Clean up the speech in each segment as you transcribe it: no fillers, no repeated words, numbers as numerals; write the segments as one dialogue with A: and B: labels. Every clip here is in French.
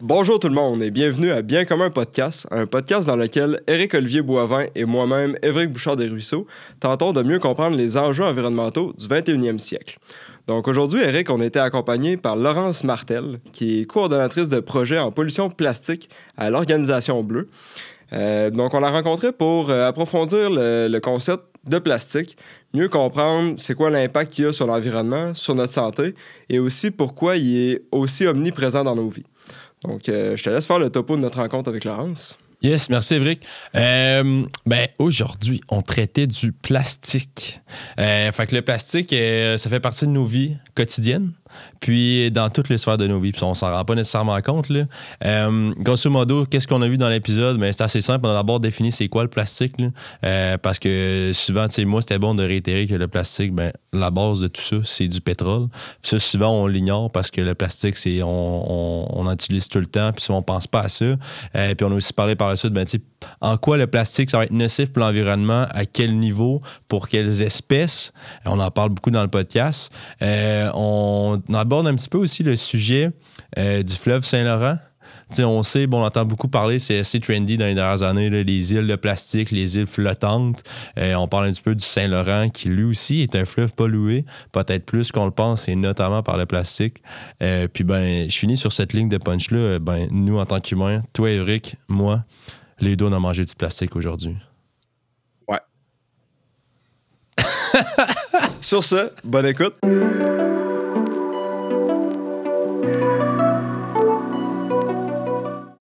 A: Bonjour tout le monde et bienvenue à Bien commun podcast, un podcast dans lequel Éric-Olivier Boivin et moi-même, Évric Bouchard des Ruisseaux, tentons de mieux comprendre les enjeux environnementaux du 21e siècle. Donc aujourd'hui, Éric, on a été accompagné par Laurence Martel, qui est coordonnatrice de projet en pollution plastique à l'Organisation Bleue. Donc on l'a rencontrée pour approfondir le concept de plastique, mieux comprendre c'est quoi l'impact qu'il y a sur l'environnement, sur notre santé et aussi pourquoi il est aussi omniprésent dans nos vies. Donc, je te laisse faire le topo de notre rencontre avec Laurence.
B: Yes, merci Évric. Aujourd'hui, on traitait du plastique. Fait que le plastique, ça fait partie de nos vies quotidiennes, puis dans toutes les sphères de nos vies. Puis on s'en rend pas nécessairement compte, là. Grosso modo, qu'est-ce qu'on a vu dans l'épisode? Ben, c'est assez simple. On a d'abord défini c'est quoi le plastique, là. Parce que souvent, tu sais, moi, c'était bon de réitérer que le plastique, ben, la base de tout ça, c'est du pétrole. Puis ça, souvent, on l'ignore parce que le plastique, c'est on en utilise tout le temps, puis souvent, on pense pas à ça. Puis on a aussi parlé par la suite, ben, tu sais, en quoi le plastique, ça va être nocif pour l'environnement, à quel niveau, pour quelles espèces. On en parle beaucoup dans le podcast. On aborde un petit peu aussi le sujet du fleuve Saint-Laurent. T'sais, on sait, on entend beaucoup parler, c'est assez trendy dans les dernières années, là, les îles de plastique, les îles flottantes. On parle un petit peu du Saint-Laurent, qui lui aussi est un fleuve pollué, peut-être plus qu'on le pense, et notamment par le plastique. Puis ben, je finis sur cette ligne de punch-là. Ben, nous, en tant qu'humains, toi, Éric, moi, les deux, on a mangé du plastique aujourd'hui.
A: Ouais. Sur ce, bonne écoute.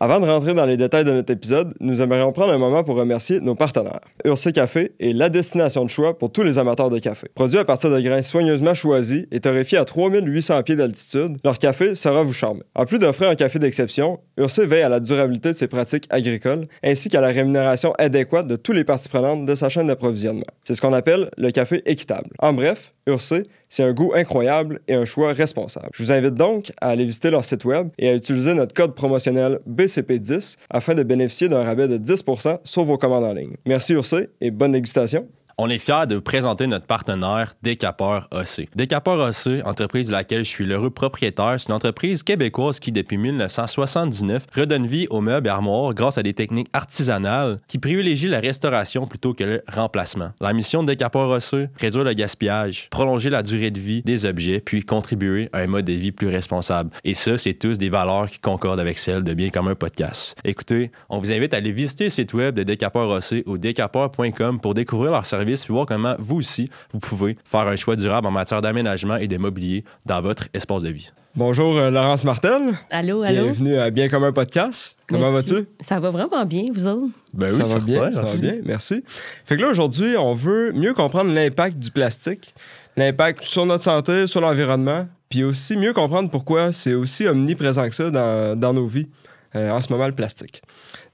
A: Avant de rentrer dans les détails de notre épisode, nous aimerions prendre un moment pour remercier nos partenaires. Urcé Café est la destination de choix pour tous les amateurs de café. Produit à partir de grains soigneusement choisis et torréfiés à 3800 pieds d'altitude, leur café saura vous charmer. En plus d'offrir un café d'exception, Urcé veille à la durabilité de ses pratiques agricoles ainsi qu'à la rémunération adéquate de tous les parties prenantes de sa chaîne d'approvisionnement. C'est ce qu'on appelle le café équitable. En bref, Urcé, c'est un goût incroyable et un choix responsable. Je vous invite donc à aller visiter leur site web et à utiliser notre code promotionnel BCP10 afin de bénéficier d'un rabais de 10% sur vos commandes en ligne. Merci Urcé et bonne dégustation.
B: On est fiers de vous présenter notre partenaire Décapeur AC. Décapeur AC, entreprise de laquelle je suis l'heureux propriétaire, c'est une entreprise québécoise qui, depuis 1979, redonne vie aux meubles et armoires grâce à des techniques artisanales qui privilégient la restauration plutôt que le remplacement. La mission de Décapeur AC, réduire le gaspillage, prolonger la durée de vie des objets, puis contribuer à un mode de vie plus responsable. Et ça, c'est tous des valeurs qui concordent avec celles de Bien commun podcast. Écoutez, on vous invite à aller visiter le site web de Décapeur AC au décapeur.com pour découvrir leurs services puis voir comment vous aussi, vous pouvez faire un choix durable en matière d'aménagement et de mobilier dans votre espace de vie.
A: Bonjour Laurence Martel.
C: Allô.
A: Bienvenue à Bien commun podcast. Comment vas-tu?
C: Ça va vraiment bien, vous autres?
B: Ben oui,
A: ça va bien, ça va bien, merci. Fait que là, aujourd'hui, on veut mieux comprendre l'impact du plastique, l'impact sur notre santé, sur l'environnement, puis aussi mieux comprendre pourquoi c'est aussi omniprésent que ça dans nos vies, en ce moment, le plastique.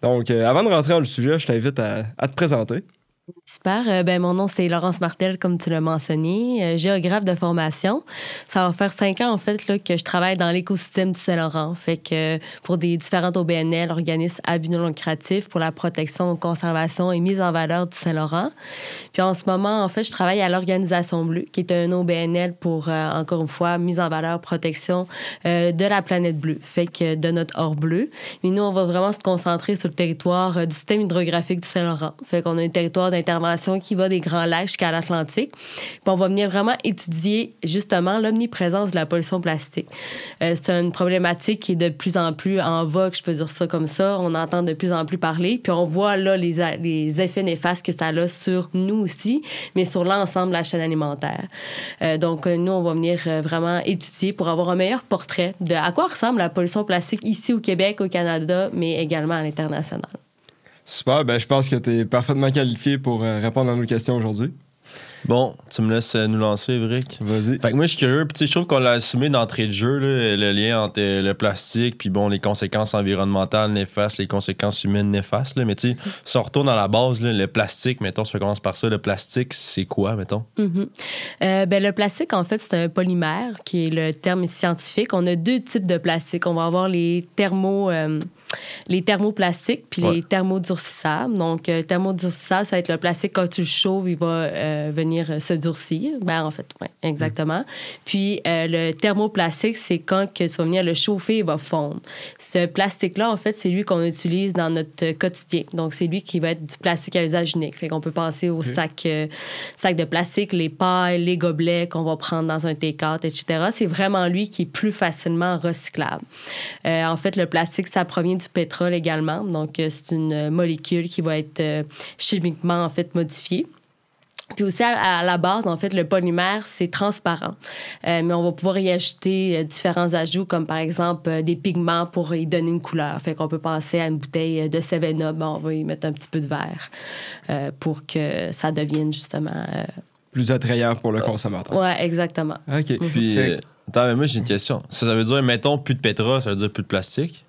A: Donc, avant de rentrer dans le sujet, je t'invite à te présenter.
C: Super. Mon nom, c'est Laurence Martel, comme tu l'as mentionné, géographe de formation. Ça va faire 5 ans, en fait, là, que je travaille dans l'écosystème du Saint-Laurent. Fait que pour des différentes OBNL, organismes à but non lucratif pour la protection, conservation et mise en valeur du Saint-Laurent. Puis en ce moment, en fait, je travaille à l'Organisation Bleue, qui est un OBNL pour, encore une fois, mise en valeur, protection de la planète bleue, fait que de notre or bleu. Mais nous, on va vraiment se concentrer sur le territoire du système hydrographique du Saint-Laurent. Fait qu'on a un territoire d'intervention qui va des Grands Lacs jusqu'à l'Atlantique. Puis on va venir vraiment étudier justement l'omniprésence de la pollution plastique. C'est une problématique qui est de plus en plus en vogue, je peux dire ça comme ça. On entend de plus en plus parler. Puis on voit là les effets néfastes que ça a sur nous aussi, mais sur l'ensemble de la chaîne alimentaire. Donc nous, on va venir vraiment étudier pour avoir un meilleur portrait de à quoi ressemble la pollution plastique ici au Québec, au Canada, mais également à l'international.
A: Super, je pense que tu es parfaitement qualifié pour répondre à nos questions aujourd'hui.
B: Bon, tu me laisses nous lancer, Évric.
A: Vas-y.
B: Fait que moi, je suis curieux. Puis, je trouve qu'on l'a assumé d'entrée de jeu, là, le lien entre le plastique, puis bon, les conséquences environnementales néfastes, les conséquences humaines néfastes. Là. Mais tu sais, si on retourne à la base, là, le plastique, mettons, si on commence par ça, le plastique, c'est quoi, mettons?
C: Le plastique, en fait, c'est un polymère, qui est le terme scientifique. On a 2 types de plastique. On va avoir les les thermoplastiques puis les thermodurcissables. Donc, thermodurcissable, ça va être le plastique, quand tu le chauffes, il va venir se durcir. En fait, oui, exactement. Puis, le thermoplastique, c'est quand que tu vas venir le chauffer, il va fondre. Ce plastique-là, en fait, c'est lui qu'on utilise dans notre quotidien. Donc, c'est lui qui va être du plastique à usage unique. Fait qu'on peut penser aux sacs de plastique, les pailles, les gobelets qu'on va prendre dans un take-out, etc. C'est vraiment lui qui est plus facilement recyclable. En fait, le plastique, ça provient du pétrole également. Donc, c'est une molécule qui va être chimiquement, en fait, modifiée. Puis aussi, à la base, en fait, le polymère, c'est transparent. Mais on va pouvoir y ajouter différents ajouts, comme par exemple des pigments pour y donner une couleur. Fait qu'on peut penser à une bouteille de 7-Up, on va y mettre un petit peu de vert pour que ça devienne justement...
A: plus attrayant pour le consommateur.
C: Oui, exactement.
A: OK.
B: Puis, attends, mais moi, j'ai une question. Ça veut dire, mettons, plus de pétrole, ça veut dire plus de plastique?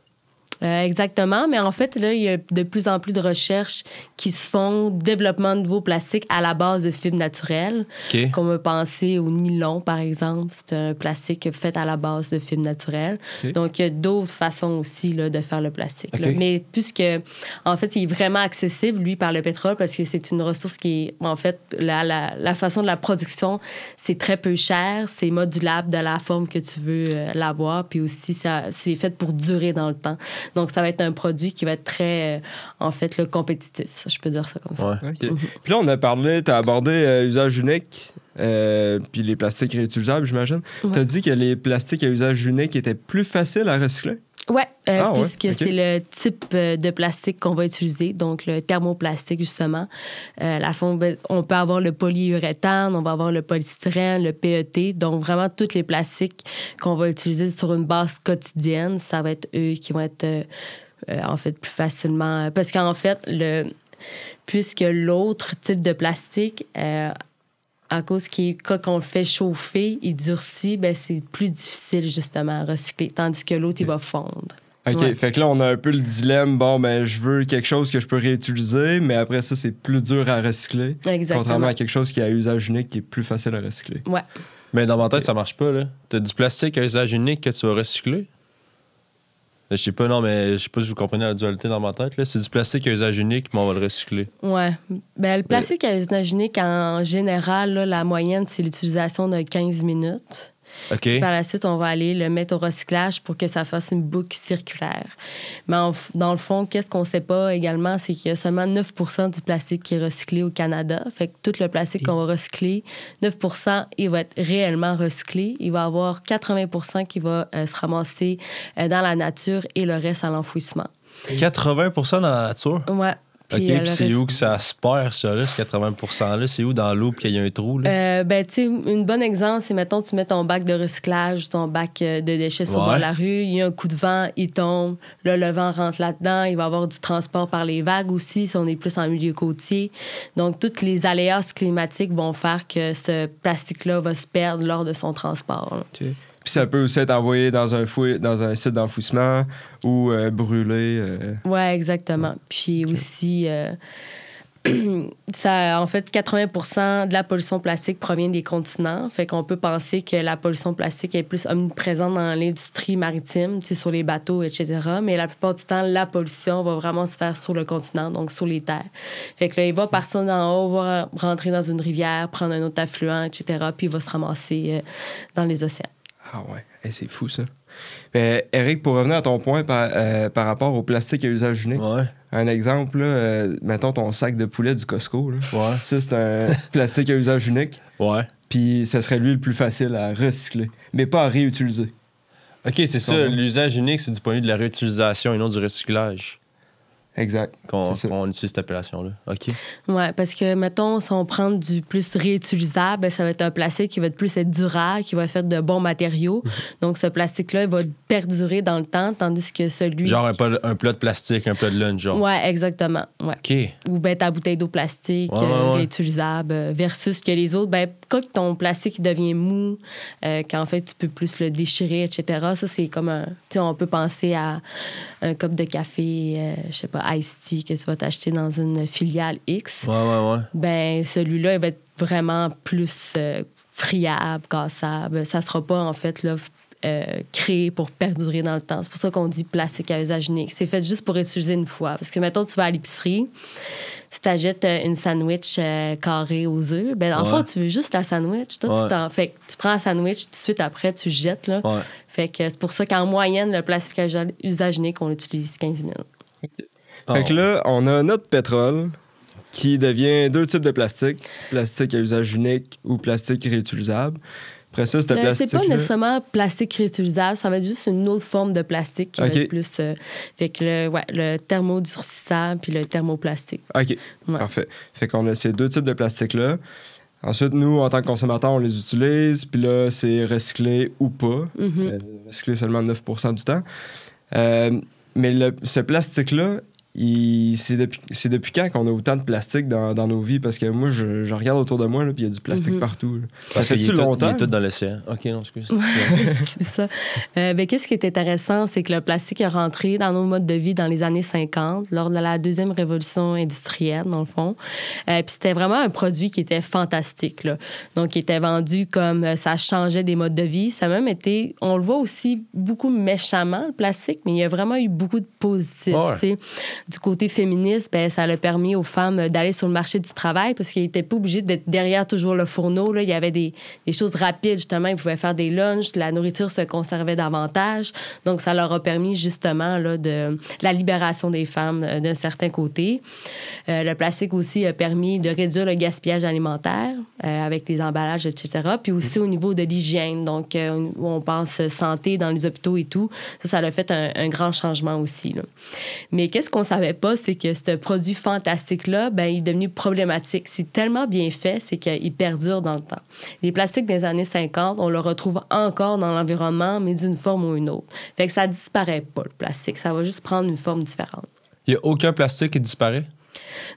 C: Exactement, mais en fait, là, il y a de plus en plus de recherches qui se font, développement de nouveaux plastiques à la base de fibres naturelles, qu'on peut penser au nylon, par exemple. C'est un plastique fait à la base de fibres naturelles. Donc, il y a d'autres façons aussi là, de faire le plastique. Là. Mais puisque, en fait, il est vraiment accessible, lui, par le pétrole, parce que c'est une ressource qui est, en fait, la façon de la production, c'est très peu cher, c'est modulable de la forme que tu veux l'avoir, puis aussi, c'est fait pour durer dans le temps. Donc, ça va être un produit qui va être très, en fait, compétitif. Ça, je peux dire ça comme ça.
A: Ouais. Okay. Puis là, on a parlé, tu as abordé usage unique, puis les plastiques réutilisables, j'imagine. Tu as dit que les plastiques à usage unique étaient plus faciles à recycler?
C: Oui, puisque c'est le type de plastique qu'on va utiliser, donc le thermoplastique, justement. On peut avoir le polyuréthane, on va avoir le polystyrène, le PET, donc vraiment tous les plastiques qu'on va utiliser sur une base quotidienne, ça va être eux qui vont être, en fait, plus facilement... Parce qu'en fait, puisque l'autre type de plastique... à cause qu'on le fait chauffer, il durcit, ben c'est plus difficile, justement, à recycler, tandis que l'autre, il va fondre.
A: OK, fait que là, on a un peu le dilemme, bon, ben je veux quelque chose que je peux réutiliser, mais après ça, c'est plus dur à recycler.
C: Exactement.
A: Contrairement à quelque chose qui a usage unique, qui est plus facile à recycler.
C: Ouais.
B: Mais dans ma tête, ça marche pas, là. T'as du plastique à usage unique que tu vas recycler? Je sais pas, non, mais je sais pas si vous comprenez la dualité dans ma tête. Là. C'est du plastique à usage unique, mais on va le recycler.
C: Oui. Ben, le plastique à usage unique, en général, là, la moyenne, c'est l'utilisation de 15 minutes.
B: OK.
C: Par la suite, on va aller le mettre au recyclage pour que ça fasse une boucle circulaire. Mais dans le fond, qu'est-ce qu'on sait pas également, c'est qu'il y a seulement 9 % du plastique qui est recyclé au Canada. Fait que tout le plastique qu'on va recycler, 9 % il va être réellement recyclé. Il va y avoir 80 % qui va se ramasser dans la nature et le reste à l'enfouissement.
B: 80 % dans la nature?
C: Oui.
B: Puis c'est où que ça se perd, ça, là, ce 80 %-là? C'est où dans l'eau qu'il y a un trou? Là?
C: Ben, tu sais, un bon exemple, c'est, mettons, tu mets ton bac de recyclage, ton bac de déchets sur le bord de la rue, il y a un coup de vent, il tombe, là, le vent rentre là-dedans, il va y avoir du transport par les vagues aussi, si on est plus en milieu côtier. Donc, tous les aléas climatiques vont faire que ce plastique-là va se perdre lors de son transport.
A: OK. Puis ça peut aussi être envoyé dans un site d'enfouissement ou brûlé.
C: Oui, exactement. Puis aussi, en fait, 80 % de la pollution plastique provient des continents. Fait qu'on peut penser que la pollution plastique est plus omniprésente dans l'industrie maritime, sur les bateaux, etc. Mais la plupart du temps, la pollution va vraiment se faire sur le continent, donc sur les terres. Fait que là, il va partir d'en haut, va rentrer dans une rivière, prendre un autre affluent, etc. Puis il va se ramasser dans les océans.
A: Ah ouais, c'est fou ça. Mais Eric, pour revenir à ton point par rapport au plastique à usage unique, un exemple, là, mettons ton sac de poulet du Costco, là, ça c'est un plastique à usage unique.
B: Ouais.
A: Puis ça serait lui le plus facile à recycler, mais pas à réutiliser.
B: OK, c'est ça. L'usage unique, c'est du point de vue de la réutilisation et non du recyclage.
A: Exact.
B: Qu'on utilise cette appellation-là. OK.
C: Oui, parce que, mettons, si on prend du plus réutilisable, ben, ça va être un plastique qui va être plus durable, qui va être fait de bons matériaux. Donc, ce plastique-là, il va perdurer dans le temps, tandis que celui...
B: Genre un plat de plastique, un plat de lunch, genre.
C: Oui, exactement. Ouais.
B: OK.
C: Ou ben, ta bouteille d'eau plastique réutilisable versus que les autres, ben, quand ton plastique devient mou, qu'en fait, tu peux plus le déchirer, etc., ça, c'est comme un... Tu sais, on peut penser à un cup de café, je sais pas, Ice Tea que tu vas t'acheter dans une filiale X.
B: Ouais.
C: Ben, celui-là, il va être vraiment plus friable, cassable. Ça sera pas, en fait, là, créé pour perdurer dans le temps. C'est pour ça qu'on dit plastique à usage unique. C'est fait juste pour utiliser une fois. Parce que, mettons, tu vas à l'épicerie, tu t'achètes une sandwich carrée aux œufs. Ben, en fait, tu veux juste la sandwich. Toi, fait que tu prends la sandwich, tout de suite après, tu jettes. Là. Fait que c'est pour ça qu'en moyenne, le plastique à usage unique, on l'utilise 15 minutes.
A: Fait que là, on a notre pétrole qui devient 2 types de plastique. Plastique à usage unique ou plastique réutilisable. Après ça, c'était plastique.
C: C'est pas nécessairement plastique réutilisable, ça va être juste une autre forme de plastique qui va être plus. Fait que le thermodurcissable puis le thermoplastique.
A: OK. Parfait. Fait qu'on a ces 2 types de plastique-là. Ensuite, nous, en tant que consommateurs, on les utilise. Puis là, c'est recyclé ou pas. Recyclé seulement 9% du temps. Mais ce plastique-là, c'est depuis quand qu'on a autant de plastique dans nos vies? Parce que moi, je regarde autour de moi, puis il y a du plastique partout. Là. Ça fait-tu longtemps?
B: Il est tout dans l'océan. OK, non, excuse.
C: C'est ça. Qu'est-ce qui est intéressant, c'est que le plastique est rentré dans nos modes de vie dans les années 50, lors de la deuxième révolution industrielle, dans le fond. Puis c'était vraiment un produit qui était fantastique. Là. Donc, il était vendu comme ça changeait des modes de vie. Ça a même été, on le voit aussi beaucoup méchamment, le plastique, mais il y a vraiment eu beaucoup de positifs. Du côté féministe, ben, ça a permis aux femmes d'aller sur le marché du travail parce qu'ils n'étaient pas obligés d'être derrière toujours le fourneau. Là. Il y avait des choses rapides, justement. Ils pouvaient faire des lunchs, la nourriture se conservait davantage. Donc, ça leur a permis, justement, là, de la libération des femmes d'un certain côté. Le plastique aussi a permis de réduire le gaspillage alimentaire avec les emballages, etc. Puis aussi au niveau de l'hygiène, donc où on pense santé dans les hôpitaux et tout. Ça a fait un grand changement aussi. Là. Mais qu'est-ce qu'on savait pas, c'est que ce produit fantastique-là, ben, il est devenu problématique. C'est tellement bien fait, c'est qu'il perdure dans le temps. Les plastiques des années 50, on le retrouve encore dans l'environnement, mais d'une forme ou une autre. Fait que ça disparaît pas, le plastique. Ça va juste prendre une forme différente.
B: Il n'y a aucun plastique qui disparaît?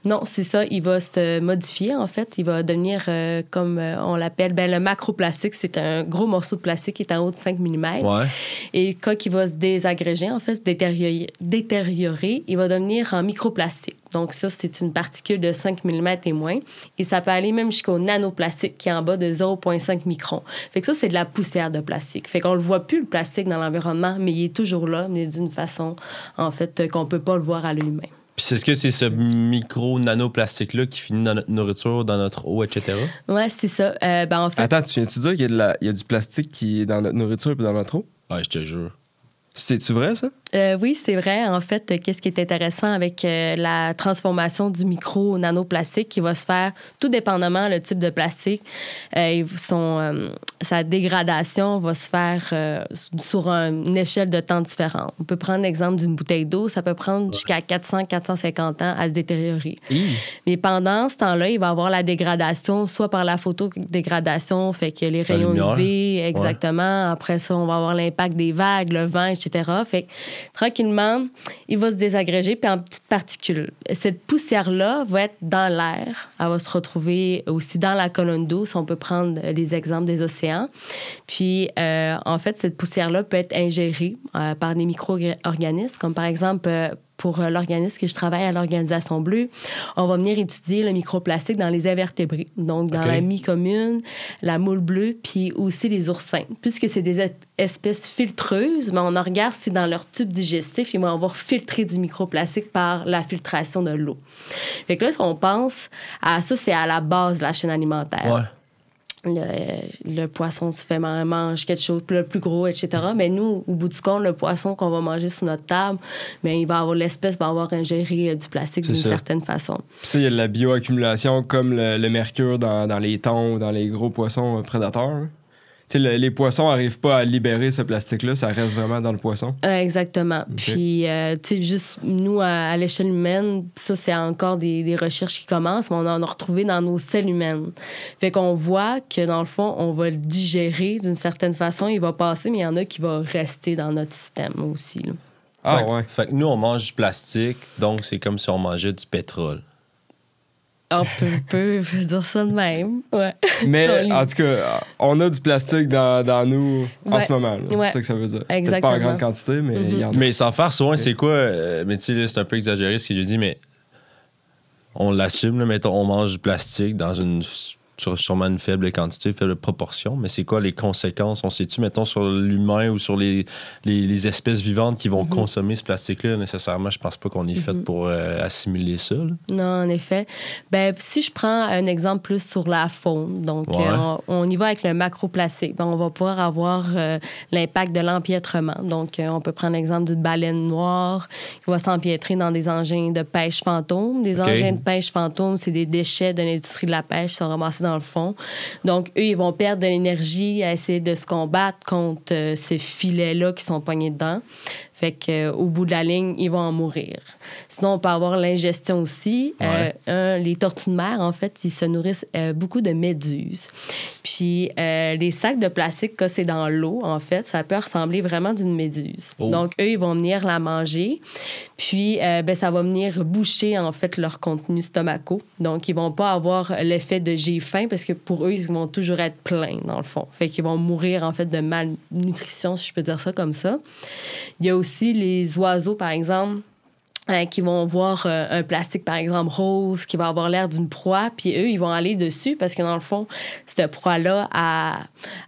C: Non, c'est ça. Il va se modifier, en fait. Il va devenir, comme on l'appelle, le macroplastique. C'est un gros morceau de plastique qui est en haut de 5 mm. Et quand il va se désagréger, en fait, se détériorer, il va devenir en microplastique. Donc ça, c'est une particule de 5 mm et moins. Et ça peut aller même jusqu'au nanoplastique, qui est en bas de 0,5 microns. Fait que ça, c'est de la poussière de plastique. Fait qu'on le voit plus, le plastique, dans l'environnement, mais il est toujours là, mais d'une façon, en fait, qu'on peut pas le voir à l'œil humain.
B: Puis est-ce que c'est ce micro-nanoplastique-là qui finit dans notre nourriture, dans notre eau, etc.?
C: Oui, c'est ça. En fait...
A: Attends, tu viens-tu dire qu'il y a du plastique qui est dans notre nourriture et dans notre eau?
B: Ouais, je te jure.
A: C'est-tu vrai, ça?
C: Oui, c'est vrai. En fait, qu'est-ce qui est intéressant avec la transformation du micro au nanoplastique qui va se faire tout dépendamment le type de plastique. Sa dégradation va se faire sur une échelle de temps différente. On peut prendre l'exemple d'une bouteille d'eau. Ça peut prendre jusqu'à 400-450 ans à se détériorer. Mais pendant ce temps-là, il va y avoir la dégradation, soit par la photodégradation, fait que les rayons UV, exactement. Après ça, on va avoir l'impact des vagues, le vent, etc. Fait que tranquillement, il va se désagréger puis en petites particules. Cette poussière-là va être dans l'air. Elle va se retrouver aussi dans la colonne d'eau, si on peut prendre les exemples des océans. Puis, en fait, cette poussière-là peut être ingérée par des micro-organismes, comme par exemple... pour l'organisme que je travaille à l'Organisation Bleue, on va venir étudier le microplastique dans les invertébrés. Donc, dans la mie commune, la moule bleue, puis aussi les oursins. Puisque c'est des espèces filtreuses, mais on en regarde si dans leur tube digestif, ils vont avoir filtré du microplastique par la filtration de l'eau. Fait que là, on pense à ça, c'est à la base de la chaîne alimentaire.
B: Ouais.
C: Le poisson se fait mange quelque chose de plus gros, etc. Mais nous, au bout du compte, le poisson qu'on va manger sur notre table, mais l'espèce va avoir ingéré du plastique d'une certaine façon.
A: Puis ça, il y a de la bioaccumulation comme le mercure dans les thons, dans les gros poissons prédateurs. Les poissons n'arrivent pas à libérer ce plastique-là, ça reste vraiment dans le poisson.
C: Exactement. Okay. Puis, juste nous, à l'échelle humaine, ça, c'est encore des recherches qui commencent, mais on en a retrouvé dans nos cellules humaines. Fait qu'on voit que, dans le fond, on va le digérer d'une certaine façon, il va passer, mais il y en a qui vont rester dans notre système aussi. Là.
B: Fait que nous, on mange du plastique, donc c'est comme si on mangeait du pétrole.
C: On peut dire ça de même, ouais.
A: Mais en tout cas, on a du plastique dans nous en ce moment. C'est ça que ça veut dire.
C: Exactement.
A: Peut-être pas en grande quantité, mais il y en a.
B: Mais sans faire soin, c'est quoi? Mais tu sais, c'est un peu exagéré ce que j'ai dit, mais on l'assume, là, mettons, on mange du plastique dans une sûrement une faible quantité, faible proportion, mais c'est quoi les conséquences? On sait-tu, mettons, sur l'humain ou sur les espèces vivantes qui vont consommer ce plastique-là, nécessairement? Je pense pas qu'on est fait pour assimiler ça. Là.
C: Non, en effet. Ben, si je prends un exemple plus sur la faune, donc on y va avec le macroplastique. Ben, on va pouvoir avoir l'impact de l'empiètrement. Donc, on peut prendre l'exemple d'une baleine noire qui va s'empiétrer dans des engins de pêche fantômes. Des engins de pêche fantômes, c'est des déchets de l'industrie de la pêche qui sont ramassés dans le fond. Donc, eux, ils vont perdre de l'énergie à essayer de se combattre contre ces filets-là qui sont poignés dedans. Fait qu'au bout de la ligne, ils vont en mourir. Sinon, on peut avoir l'ingestion aussi. Les tortues de mer, en fait, ils se nourrissent beaucoup de méduses. Puis, les sacs de plastique, quand c'est dans l'eau, en fait, ça peut ressembler vraiment d'une méduse. Donc, eux, ils vont venir la manger. Puis, ça va venir boucher, en fait, leur contenu stomacaux. Donc, ils vont pas avoir l'effet de j'ai faim parce que pour eux, ils vont toujours être pleins, dans le fond. Fait qu'ils vont mourir, en fait, de malnutrition, si je peux dire ça comme ça. Il y a aussi les oiseaux, par exemple, qui vont voir un plastique, par exemple, rose, qui va avoir l'air d'une proie, puis eux, ils vont aller dessus parce que, dans le fond, cette proie-là,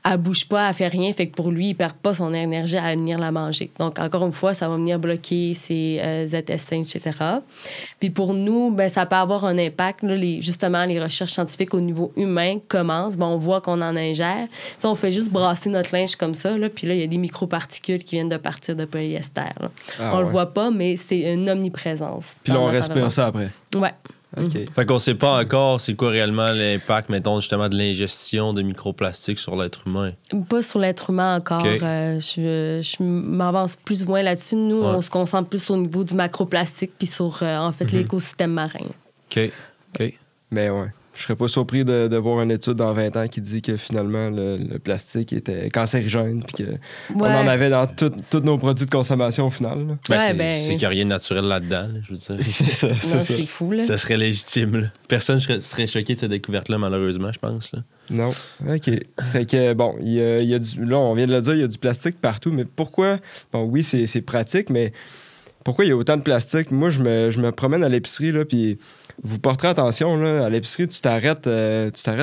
C: elle bouge pas, elle fait rien, fait que pour lui, il perd pas son énergie à venir la manger. Donc, encore une fois, ça va venir bloquer ses intestins, etc. Puis pour nous, ça peut avoir un impact. Là, justement, les recherches scientifiques au niveau humain commencent. On voit qu'on en ingère. T'sais, on fait juste brasser notre linge comme ça, là, puis là, il y a des microparticules qui viennent de partir de polyester. On le voit pas, mais c'est une omniprésence.
A: Puis là, on respire ça après.
C: Ouais.
A: OK.
B: Fait qu'on sait pas encore c'est quoi réellement l'impact, mettons, justement, de l'ingestion de microplastiques sur l'être humain.
C: Pas sur l'être humain encore.
B: Okay.
C: Je m'avance plus ou moins là-dessus. Nous, on se concentre plus au niveau du macroplastique puis sur, en fait, l'écosystème marin.
B: OK.
A: Mais ouais. Je serais pas surpris de voir une étude dans 20 ans qui dit que finalement le plastique était cancérigène puis qu'on en avait dans tous nos produits de consommation au final.
B: C'est qu'il n'y a rien de naturel là-dedans, je veux dire.
A: C'est ça.
C: C'est fou, là.
B: Ça serait légitime. Là. Personne serait choqué de cette découverte-là, malheureusement, je pense. Là.
A: Non. OK. Fait que, bon, là, on vient de le dire, il y a du plastique partout, mais pourquoi? Bon, oui, c'est pratique, mais pourquoi il y a autant de plastique? Moi, je me promène à l'épicerie, là, puis vous porterez attention, là, à l'épicerie, tu t'arrêtes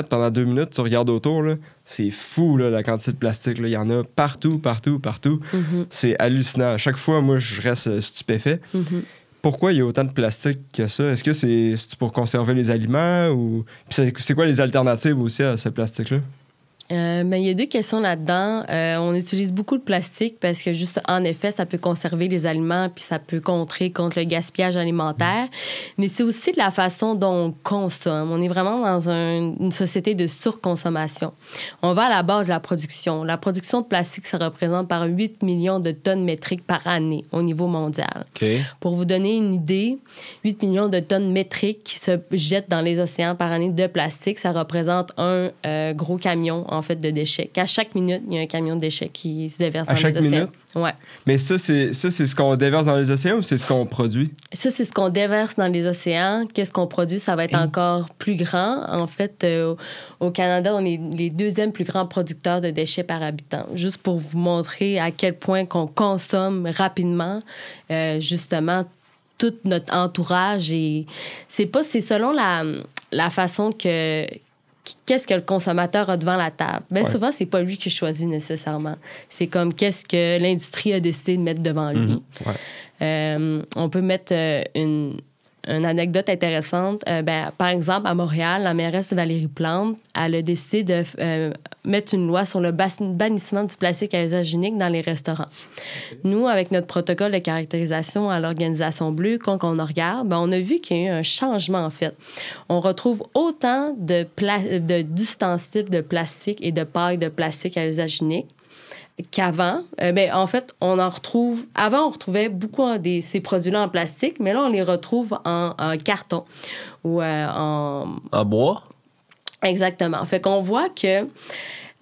A: pendant 2 minutes, tu regardes autour, là, c'est fou, là, la quantité de plastique. Là. Il y en a partout. C'est hallucinant. À chaque fois, moi, je reste stupéfait. Pourquoi il y a autant de plastique que ça? Est-ce que c'est pour conserver les aliments? Ou puis c'est quoi les alternatives aussi à ce plastique-là?
C: Il y a 2 questions là-dedans. On utilise beaucoup de plastique parce que, juste en effet, ça peut conserver les aliments puis ça peut contrer contre le gaspillage alimentaire. Mais c'est aussi de la façon dont on consomme. On est vraiment dans une société de surconsommation. On va à la base de la production. La production de plastique, ça représente par 8 millions de tonnes métriques par année au niveau mondial.
B: Okay.
C: Pour vous donner une idée, 8 millions de tonnes métriques qui se jettent dans les océans par année de plastique, ça représente un gros camion, en fait, de déchets. Qu'à chaque minute, il y a un camion de déchets qui se déverse dans les océans. À chaque minute? Ouais.
A: Mais ça, c'est ce qu'on déverse dans les océans ou c'est ce qu'on produit?
C: Ça, c'est ce qu'on déverse dans les océans. Qu'est-ce qu'on produit? Ça va être encore plus grand. En fait, au Canada, on est les 2e plus grands producteurs de déchets par habitant. Juste pour vous montrer à quel point qu'on consomme rapidement, justement, tout notre entourage. Et c'est selon la façon qu'est-ce que le consommateur a devant la table. Bien souvent, c'est pas lui qui choisit nécessairement. C'est comme qu'est-ce que l'industrie a décidé de mettre devant lui. On peut mettre une anecdote intéressante. Par exemple, à Montréal, la mairesse Valérie Plante, elle a décidé de mettre une loi sur le bannissement du plastique à usage unique dans les restaurants. Nous, avec notre protocole de caractérisation à l'Organisation Bleue, quand on regarde, on a vu qu'il y a eu un changement, en fait. On retrouve autant d'ustensiles de plastique et de pailles de plastique à usage unique qu'avant. En fait, on en retrouve... Avant, on retrouvait beaucoup ces produits-là en plastique, mais là, on les retrouve en carton ou en
B: bois?
C: Exactement. Fait qu'on voit que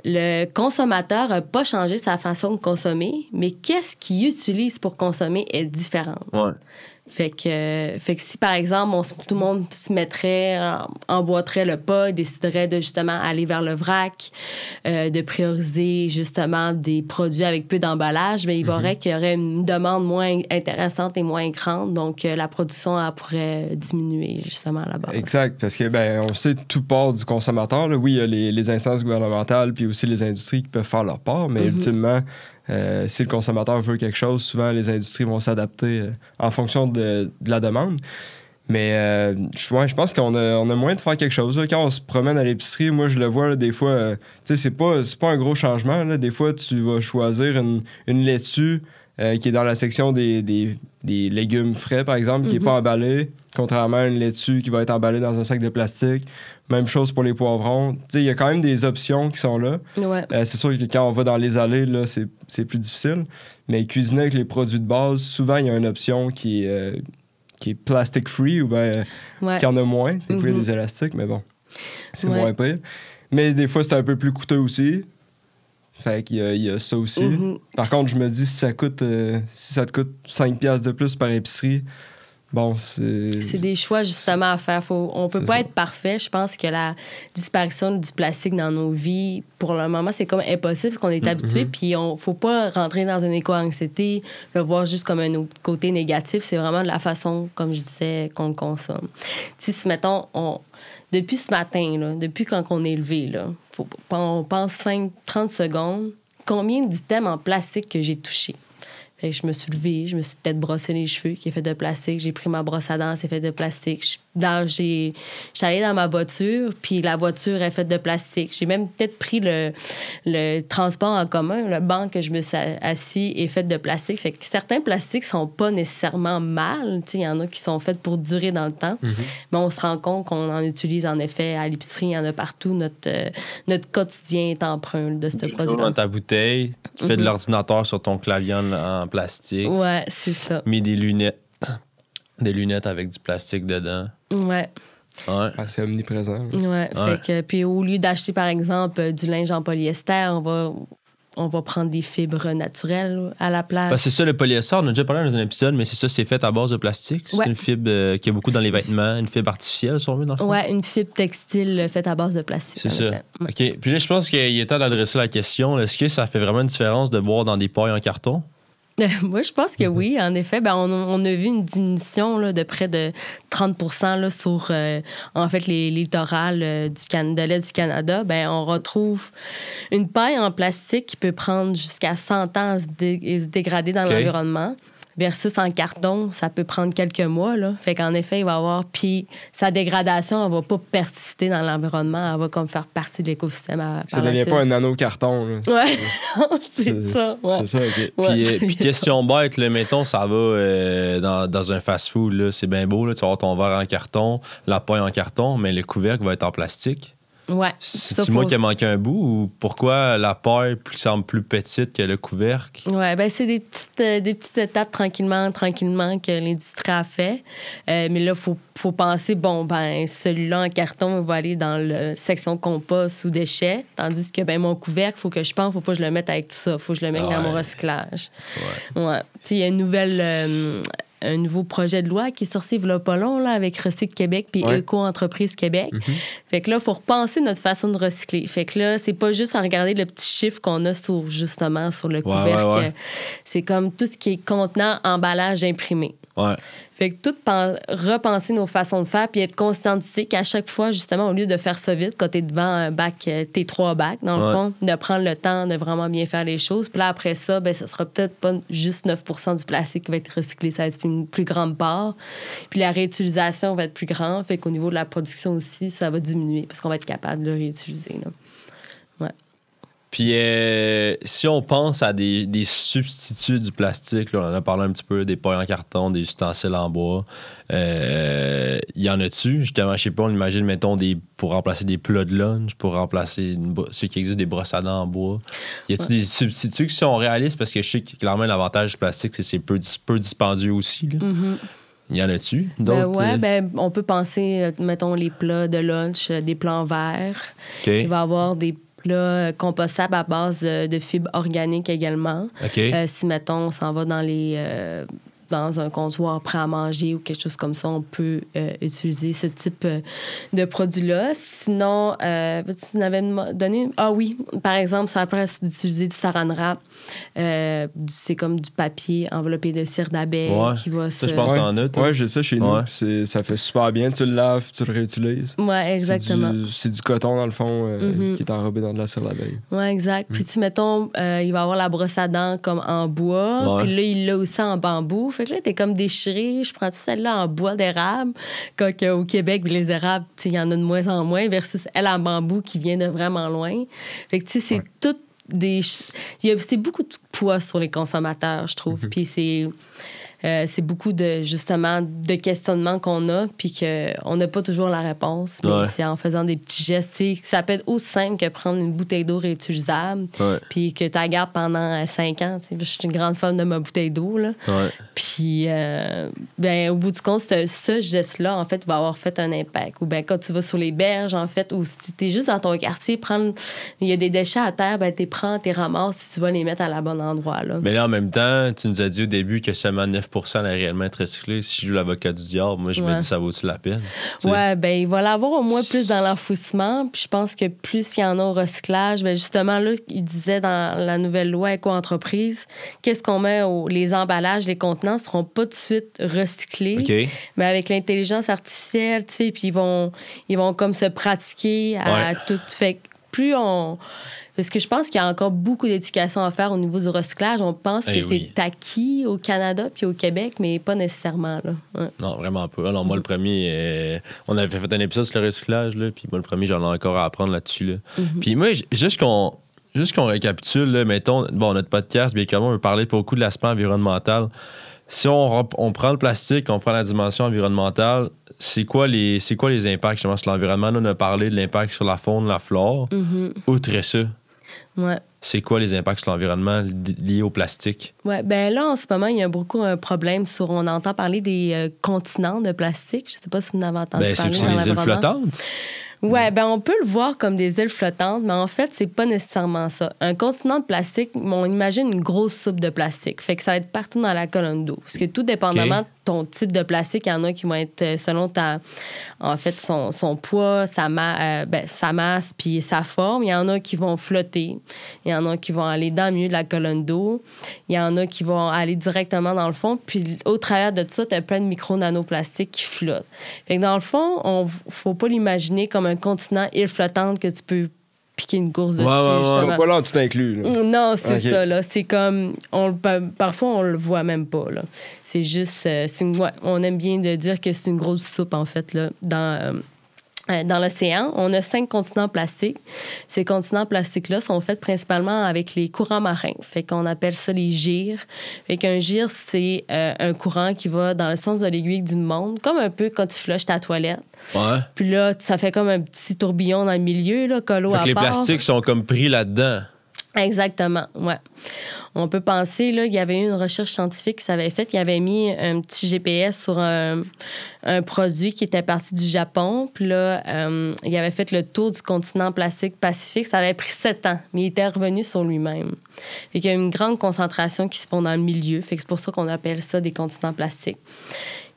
C: le consommateur n'a pas changé sa façon de consommer, mais qu'est-ce qu'il utilise pour consommer est différent.
B: Ouais.
C: Fait que si, par exemple, tout le monde se mettrait, emboîterait le pas, déciderait de justement aller vers le vrac, de prioriser justement des produits avec peu d'emballage, bien, il verrait qu'il y aurait une demande moins intéressante et moins grande. Donc, la production elle pourrait diminuer justement à la base.
A: Exact, parce que on sait que tout part du consommateur. Là. Oui, il y a les instances gouvernementales puis aussi les industries qui peuvent faire leur part, mais ultimement, si le consommateur veut quelque chose, souvent les industries vont s'adapter en fonction de la demande. Mais je pense qu'on a moyen de faire quelque chose. Là. Quand on se promène à l'épicerie, moi, je le vois, là, des fois, tu sais, c'est pas un gros changement. Là. Des fois, tu vas choisir une laitue qui est dans la section des légumes frais, par exemple, qui n'est pas emballée, contrairement à une laitue qui va être emballée dans un sac de plastique. Même chose pour les poivrons. Tu sais, il y a quand même des options qui sont là.
C: Ouais.
A: C'est sûr que quand on va dans les allées, là, c'est plus difficile. Mais cuisiner avec les produits de base, souvent, il y a une option qui est plastic free ou qui en a moins. Des fois, il y a des élastiques, mais bon, c'est moins pire. Mais des fois, c'est un peu plus coûteux aussi. Fait qu'il y a ça aussi. Par contre, je me dis, si ça te coûte 5$ de plus par épicerie, bon,
C: c'est des choix justement à faire. On peut pas être parfait. Je pense que la disparition du plastique dans nos vies, pour le moment, c'est comme impossible parce qu'on est habitué. Puis faut pas rentrer dans une éco-anxiété, le voir juste comme un autre côté négatif. C'est vraiment de la façon, comme je disais, qu'on le consomme. Si mettons, depuis ce matin, là, depuis quand on est levé, là, on pense 30 secondes, combien d'items en plastique que j'ai touchés? Fait que je me suis levée, je me suis peut-être brossé les cheveux, qui est fait de plastique. J'ai pris ma brosse à dents, c'est fait de plastique. Je suis allée dans ma voiture, puis la voiture est faite de plastique. J'ai même peut-être pris le transport en commun. Le banc que je me suis assis est fait de plastique. Fait que certains plastiques sont pas nécessairement mal. Il y en a qui sont faits pour durer dans le temps. Mais on se rend compte qu'on en utilise en effet à l'épicerie. Il y en a partout. Notre quotidien est empreint de ce produit-là.
B: Dans ta bouteille, tu fais de l'ordinateur sur ton clavier en plastique.
C: Ouais, c'est ça.
B: Mis des lunettes. Des lunettes avec du plastique dedans.
C: Ouais.
B: Ouais.
A: Ah, c'est omniprésent.
C: Ouais. Fait que, puis au lieu d'acheter, par exemple, du linge en polyester, on va prendre des fibres naturelles à la place.
B: Parce que c'est ça, le polyester, on a déjà parlé dans un épisode, mais c'est ça, c'est fait à base de plastique. C'est une fibre qui est beaucoup dans les vêtements, une fibre artificielle, si on veut, dans le fond.
C: Ouais, une fibre textile faite à base de plastique.
B: C'est ça. OK. Puis là, je pense qu'il est temps d'adresser la question. Est-ce que ça fait vraiment une différence de boire dans des pailles en carton?
C: Moi, je pense que oui, en effet. On a vu une diminution là, de près de 30 là, sur, en fait, les littorales de l'Est du Canada. On retrouve une paille en plastique qui peut prendre jusqu'à 100 ans à se dégrader dans l'environnement. Versus en carton, ça peut prendre quelques mois. Là. Fait qu'en effet, il va y avoir... Puis sa dégradation, elle va pas persister dans l'environnement. Elle va comme faire partie de l'écosystème.
A: Ça devient pas un nano-carton. Là.
C: Ouais, c'est ça. Ouais.
A: C'est ça, OK.
C: Ouais.
B: Puis question bête, là, mettons, ça va dans un fast-food. Là, c'est bien beau. Là, tu vas avoir ton verre en carton, la paille en carton, mais le couvercle va être en plastique.
C: Ouais.
B: C'est moi qui ai manqué un bout ou pourquoi la paille semble plus petite que le couvercle?
C: Oui, c'est des petites étapes tranquillement que l'industrie a fait. Mais là, il faut penser, celui-là en carton va aller dans la section compost ou déchets, tandis que mon couvercle, il faut que je pense, faut pas que je le mette avec tout ça. Il faut que je le mette dans mon recyclage. Ouais. Il y a un nouveau projet de loi qui est sorti il y a pas long, là, avec Recycle Québec puis Éco-entreprise Québec. Fait que là, il faut repenser notre façon de recycler. Fait que là, c'est pas juste à regarder le petit chiffre qu'on a sur le couvercle. C'est comme tout ce qui est contenant, emballage imprimé.
B: Ouais.
C: Fait que repenser nos façons de faire puis être conscientisé qu'à chaque fois, justement, au lieu de faire ça vite, quand t'es devant un bac, tes 3 bacs, dans le fond, de prendre le temps de vraiment bien faire les choses. Puis là, après ça, ça sera peut-être pas juste 9 % du plastique qui va être recyclé, ça va être une plus grande part. Puis la réutilisation va être plus grande. Fait qu'au niveau de la production aussi, ça va diminuer parce qu'on va être capable de le réutiliser. Là. Ouais.
B: Puis si on pense à des substituts du plastique, là, on en a parlé un petit peu, des pailles en carton, des ustensiles en bois, il y en a-tu? Justement, je sais pas, on imagine, mettons, pour remplacer des plats de lunch, pour remplacer ceux qui existent, des brosses à dents en bois. Y a-tu des substituts qui sont réalistes? Parce que je sais que clairement, l'avantage du plastique, c'est que c'est peu dispendieux aussi. Là. Y en a-tu? D'autres?
C: On peut penser, mettons, les plats de lunch, des plats en verre.
B: Okay.
C: Il va y avoir des plats compostables à base de fibres organiques également.
B: Okay.
C: Si, mettons, on s'en va dans les dans un comptoir prêt à manger ou quelque chose comme ça, on peut utiliser ce type de produit-là. Sinon, tu m'avais donné... Ah oui, par exemple, ça après d'utiliser du saran wrap. C'est comme du papier enveloppé de cire d'abeille qui va
B: ça, je pense que t'en as, toi.
A: Ouais, j'ai ça chez nous. Ça fait super bien. Tu le laves, tu le réutilises.
C: Ouais, exactement.
A: C'est du coton, dans le fond, qui est enrobé dans de la cire d'abeille.
C: Ouais, exact. Puis, tu mettons, il va avoir la brosse à dents comme en bois. Puis là, il l'a aussi en bambou. Fait que là, t'es comme déchiré. Je prends tout celle-là en bois d'érable. Quand au Québec, les érables, il y en a de moins en moins, versus elle en bambou qui vient de vraiment loin. Fait que, tu sais, c'est tout c'est beaucoup de poids sur les consommateurs, je trouve. Puis c'est beaucoup justement de questionnements qu'on a, puis qu'on n'a pas toujours la réponse. Mais c'est en faisant des petits gestes. Ça peut être aussi simple que prendre une bouteille d'eau réutilisable, puis que tu la gardes pendant 5 ans. Je suis une grande fan de ma bouteille d'eau. Là. Puis, au bout du compte, ce geste-là, en fait, va avoir fait un impact. Ou bien quand tu vas sur les berges, en fait, ou si tu es juste dans ton quartier, il y a des déchets à terre, tu les prends, tu les ramasses, si tu vas les mettre à la bonne endroit. Là.
B: Mais là, en même temps, tu nous as dit au début que seulement 9% allait réellement être recyclé. Si je joue l'avocat du diable, moi, je me dis, ça vaut-tu la peine? T'sais?
C: Ouais, il va l'avoir au moins plus dans l'enfouissement. Puis je pense que plus il y en a au recyclage, justement, là, il disait dans la nouvelle loi éco-entreprise, qu'est-ce qu'on met les emballages, les contenants ne seront pas tout de suite recyclés. Mais avec l'intelligence artificielle, tu sais, puis ils vont comme se pratiquer à tout. Fait que plus on... Parce que je pense qu'il y a encore beaucoup d'éducation à faire au niveau du recyclage. On pense que c'est acquis au Canada puis au Québec, mais pas nécessairement. Là. Ouais.
B: Non, vraiment pas. Alors, moi, le premier, on avait fait un épisode sur le recyclage, là, puis moi, le premier, j'en ai encore à apprendre là-dessus. Là. Puis moi, juste qu'on récapitule, là, mettons, notre podcast, bien comment on veut parler beaucoup de l'aspect environnemental. Si on prend le plastique, on prend la dimension environnementale, c'est quoi les impacts justement sur l'environnement? Là, on a parlé de l'impact sur la faune, la flore. Outre ça, c'est quoi les impacts sur l'environnement liés au plastique?
C: Oui, là, en ce moment, il y a beaucoup un problème on entend parler des continents de plastique. Je ne sais pas si vous en avez entendu parler.
B: C'est les îles flottantes?
C: Oui, on peut le voir comme des îles flottantes, mais en fait, c'est pas nécessairement ça. Un continent de plastique, on imagine une grosse soupe de plastique. Fait que ça va être partout dans la colonne d'eau. Parce que tout dépendamment de ton type de plastique, il y en a qui vont être selon son poids, sa masse puis sa forme. Il y en a qui vont flotter. Il y en a qui vont aller dans le milieu de la colonne d'eau. Il y en a qui vont aller directement dans le fond. Puis au travers de ça, tu as plein de micro-nanoplastiques qui flottent. Fait que dans le fond, faut pas l'imaginer comme un continent île flottante que tu peux piquer une course dessus.
A: C'est pas là tout inclus. Là.
C: Non, c'est ça. Là. C'est comme... parfois, on le voit même pas. Là. C'est juste... on aime bien de dire que c'est une grosse soupe, en fait, là, dans l'océan. On a 5 continents plastiques. Ces continents plastiques-là sont faits principalement avec les courants marins. Fait qu'on appelle ça les gyres. Fait qu'un gyre, c'est un courant qui va dans le sens de l'aiguille du monde, comme un peu quand tu flushes ta toilette.
B: Ouais.
C: Puis là, ça fait comme un petit tourbillon dans le milieu, là, colo à part.
B: Les plastiques sont comme pris là-dedans.
C: Exactement, ouais. On peut penser, là, qu'il y avait eu une recherche scientifique qui s'avait faite, qui avait mis un petit GPS sur un produit qui était parti du Japon. Puis là, il avait fait le tour du continent Pacifique. Ça avait pris 7 ans, mais il était revenu sur lui-même. Fait qu'il y a une grande concentration qui se font dans le milieu. Fait que c'est pour ça qu'on appelle ça des continents plastiques.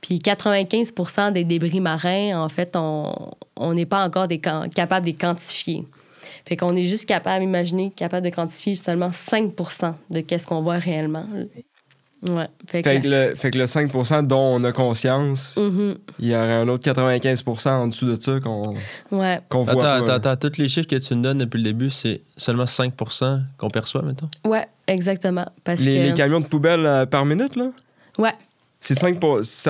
C: Puis 95% des débris marins, en fait, on n'est pas encore capable de les quantifier. Fait qu'on est juste capable de quantifier seulement 5% de qu'est-ce qu'on voit réellement. Ouais. Fait que
A: le 5% dont on a conscience, il y aurait un autre 95% en dessous de ça qu'on voit.
B: Attends, tous les chiffres que tu nous donnes depuis le début, c'est seulement 5% qu'on perçoit, mettons?
C: Ouais, exactement.
A: Les camions de poubelle par minute, là?
C: Ouais.
A: Ça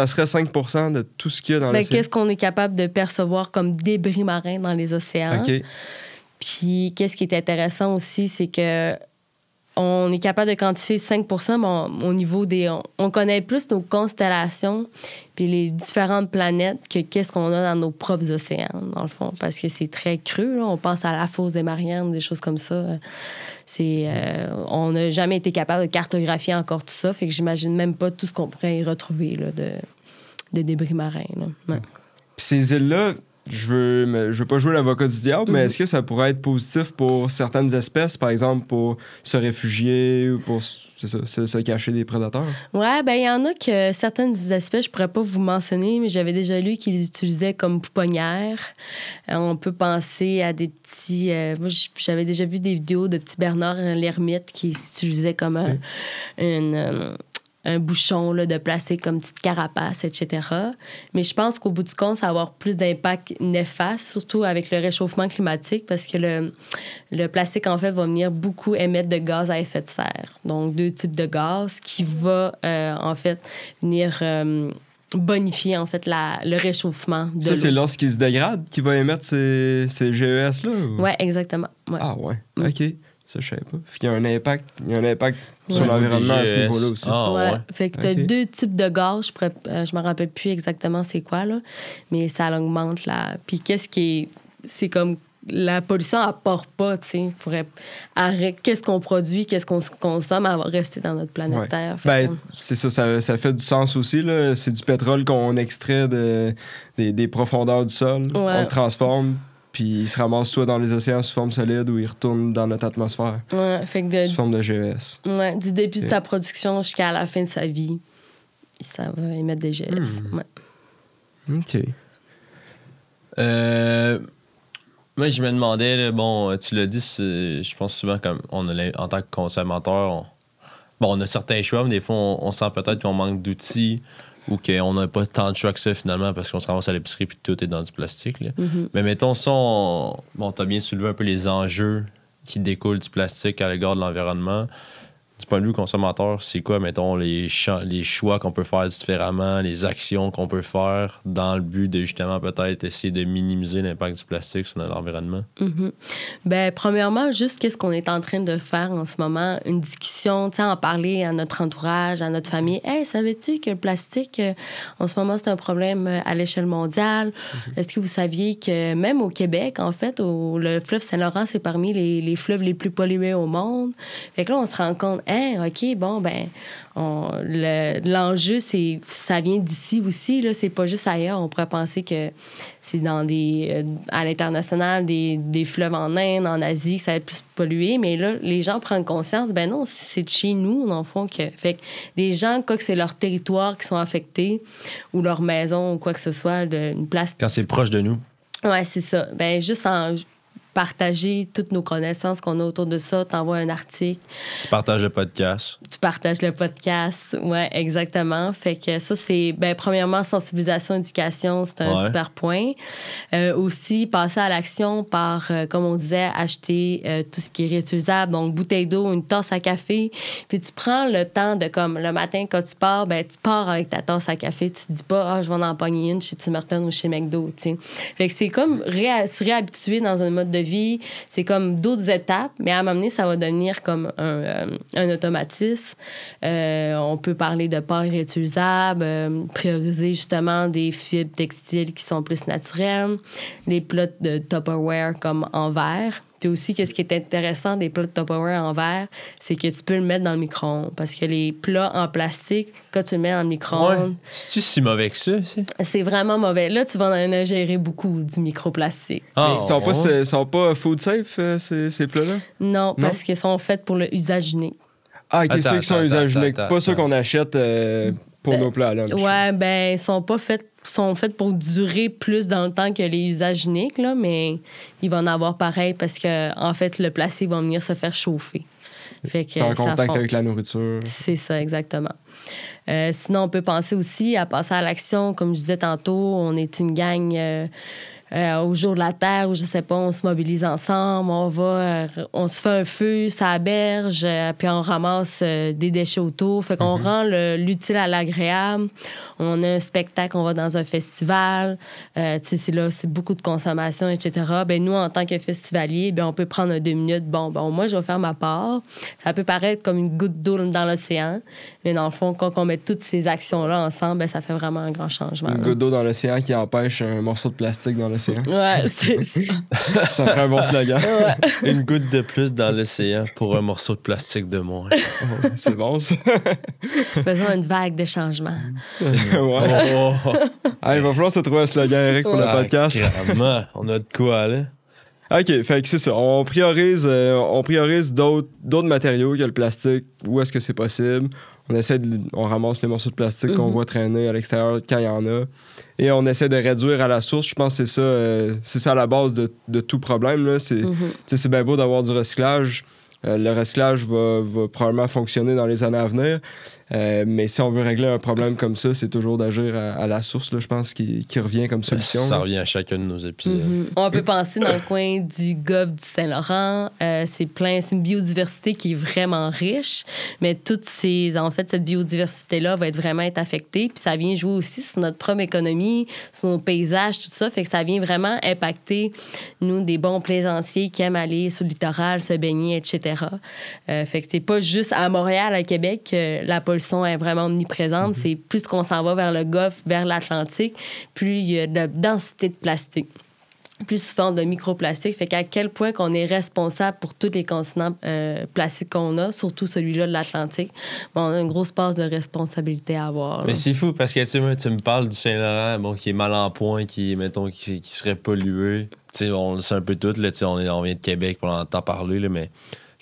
A: serait 5% de tout ce qu'il y a dans l'océan.
C: Qu'est-ce qu'on est capable de percevoir comme débris marins dans les océans?
A: OK.
C: Puis, qu'est-ce qui est intéressant aussi, c'est que on est capable de quantifier 5%, mais au niveau on connaît plus nos constellations puis les différentes planètes que qu'est-ce qu'on a dans nos propres océans, dans le fond, parce que c'est très cru. Là. On pense à la fosse des Mariannes, des choses comme ça. On n'a jamais été capable de cartographier encore tout ça, fait que j'imagine même pas tout ce qu'on pourrait y retrouver là, de débris marins. Là. Ouais.
A: Puis ces îles-là, je veux pas jouer l'avocat du diable, mais est-ce que ça pourrait être positif pour certaines espèces, par exemple pour se réfugier ou pour se cacher des prédateurs?
C: Ouais, ben il y en a que certaines espèces, je pourrais pas vous mentionner, mais j'avais déjà lu qu'ils les utilisaient comme pouponnières. On peut penser à des petits... moi, j'avais déjà vu des vidéos de petits Bernard l'ermite qui s'utilisaient comme un bouchon là, de plastique comme petite carapace, etc. Mais je pense qu'au bout du compte, ça va avoir plus d'impact néfaste, surtout avec le réchauffement climatique, parce que le plastique, en fait, va venir beaucoup émettre de gaz à effet de serre. Donc, 2 types de gaz qui va, en fait, venir bonifier, en fait, le réchauffement de l'eau.
A: C'est lorsqu'il se dégrade qu'il va émettre ces GES-là? Ou...
C: Oui, exactement. Ouais.
A: Ah ouais, OK. Ça, je savais pas. Fait qu'il y a un impact sur l'environnement à ce niveau-là aussi.
B: Ah,
C: ouais. Fait que tu as 2 types de gaz. Je me rappelle plus exactement c'est quoi, là. Mais ça augmente la... Puis qu'est-ce qui est... C'est comme... La pollution apporte pas, tu sais. Qu'est-ce qu'on produit, qu'est-ce qu'on consomme, elle va rester dans notre planète Terre.
A: Ben, c'est ça fait du sens aussi, là. C'est du pétrole qu'on extrait des profondeurs du sol. On le transforme. Puis il se ramasse soit dans les océans sous forme solide ou il retourne dans notre atmosphère
C: fait que
A: sous forme de GES.
C: Ouais, du début de sa production jusqu'à la fin de sa vie, ça va émettre des GES. Ouais.
A: OK.
B: Moi, je me demandais, là, bon, tu l'as dit, je pense souvent comme en tant que consommateur, on a certains choix, mais des fois, on sent peut-être qu'on manque d'outils ou qu'on n'a pas tant de choix que ça, finalement, parce qu'on se ramasse à l'épicerie puis tout est dans du plastique. Là. Mais mettons ça, t'as bien soulevé un peu les enjeux qui découlent du plastique à l'égard de l'environnement. Du point de vue consommateur, c'est quoi, mettons, les choix qu'on peut faire différemment, les actions qu'on peut faire dans le but de, justement, peut-être essayer de minimiser l'impact du plastique sur notre environnement?
C: Bien, premièrement, juste qu'est-ce qu'on est en train de faire en ce moment? Une discussion, tu sais, en parler à notre entourage, à notre famille. « Hey, savais-tu que le plastique, en ce moment, c'est un problème à l'échelle mondiale? Est-ce que vous saviez que même au Québec, en fait, le fleuve Saint-Laurent, c'est parmi les fleuves les plus pollués au monde? » Fait que là, on se rend compte, OK, bon, ben, l'enjeu, ça vient d'ici aussi, là, c'est pas juste ailleurs. On pourrait penser que c'est à l'international, des fleuves en Inde, en Asie, que ça va être plus pollué, mais là, les gens prennent conscience, ben non, c'est de chez nous, dans le fond, fait que les gens, quoi que c'est leur territoire qui sont affectés, ou leur maison, ou quoi que ce soit, une place...
B: Quand c'est proche de nous.
C: Ouais, c'est ça. Ben, juste partager toutes nos connaissances qu'on a autour de ça, t'envoies un article.
B: Tu partages le podcast.
C: Oui, exactement. Fait que ça, c'est, premièrement, sensibilisation, éducation, c'est un super point. Aussi, passer à l'action par, comme on disait, acheter tout ce qui est réutilisable. Donc, bouteille d'eau, une tasse à café. Puis tu prends le temps de, comme, le matin, quand tu pars, tu pars avec ta tasse à café. Tu te dis pas, je vais en empoigner une chez Tim Hortons ou chez McDo, tu sais. Fait que c'est comme se réhabituer dans un mode de vie. C'est comme d'autres étapes, mais à un moment donné, ça va devenir comme un automatisme. On peut parler de pailles réutilisables, prioriser justement des fibres textiles qui sont plus naturelles, les plats de Tupperware comme en verre. Puis aussi, qu'est-ce qui est intéressant des plats de Tupperware en verre, c'est que tu peux le mettre dans le micro-ondes. Parce que les plats en plastique, quand tu le mets dans le micro-ondes...
B: C'est-tu si mauvais que ça?
C: C'est vraiment mauvais. Là, tu vas en ingérer beaucoup du microplastique.
A: Ils sont pas food safe, ces plats-là?
C: Non, parce qu'ils sont faits pour le usage unique.
A: Ah, OK, ceux qui sont usage unique. Pas ceux qu'on achète pour nos plats à lunch.
C: Ouais, ils sont faits pour durer plus dans le temps que les usages uniques, là, mais ils vont en avoir pareil parce que, en fait, le plastique va venir se faire chauffer. Fait que
A: c'est en contact avec la nourriture.
C: C'est ça, exactement. Sinon, on peut penser aussi à passer à l'action. Comme je disais tantôt, on est une gang... au jour de la Terre, où je sais pas, on se mobilise ensemble, on se fait un feu, ça berge, puis on ramasse des déchets autour. Fait qu'on rend l'utile à l'agréable. On a un spectacle, on va dans un festival. C'est beaucoup de consommation, etc. Ben nous, en tant que festivalier, on peut prendre 2 minutes. Bon, moi, je vais faire ma part. Ça peut paraître comme une goutte d'eau dans l'océan, mais dans le fond, quand on met toutes ces actions-là ensemble, ça fait vraiment un grand changement.
A: Une goutte d'eau dans l'océan qui empêche un morceau de plastique dans l'océan. l'océan.
C: Ouais, c'est ça.
A: Ça ferait un bon slogan.
C: Ouais.
B: Une goutte de plus dans l'océan pour un morceau de plastique de moins.
A: C'est bon, ça.
C: Faisons une vague de changement.
A: Ouais.
B: Oh,
A: Ah, il va falloir se trouver un slogan, Eric, pour le podcast.
B: sacrément. On a de quoi, là.
A: OK, fait que c'est ça. On priorise d'autres matériaux que le plastique où est-ce que c'est possible. On ramasse les morceaux de plastique qu'on voit traîner à l'extérieur quand il y en a. Et on essaie de réduire à la source. Je pense que c'est ça à la base de tout problème, là. C'est bien beau d'avoir du recyclage. Le recyclage va probablement fonctionner dans les années à venir. Mais si on veut régler un problème comme ça, c'est toujours d'agir à la source, là, je pense, qui revient comme solution.
B: Ça revient à chacun de nos épisodes.
C: On peut penser dans le coin du golfe du Saint-Laurent. C'est une biodiversité qui est vraiment riche, mais cette biodiversité-là va vraiment être affectée. Puis ça vient jouer aussi sur notre propre économie, sur nos paysages, tout ça. Fait que ça vient vraiment impacter, nous, des bons plaisanciers qui aiment aller sur le littoral, se baigner, etc. Fait que c'est pas juste à Montréal, à Québec, que la pollution est vraiment omniprésente. C'est plus qu'on s'en va vers le Golfe, vers l'Atlantique, plus il y a de densité de plastique, plus souvent de microplastiques. Fait qu'à quel point qu'on est responsable pour tous les continents plastiques qu'on a, surtout celui-là de l'Atlantique, on a une grosse part de responsabilité à avoir. Là.
B: Mais c'est fou parce que tu me parles du Saint-Laurent, qui est mal en point, qui serait pollué. On le sait un peu tout, là, on vient de Québec pour en entendre parler, là, mais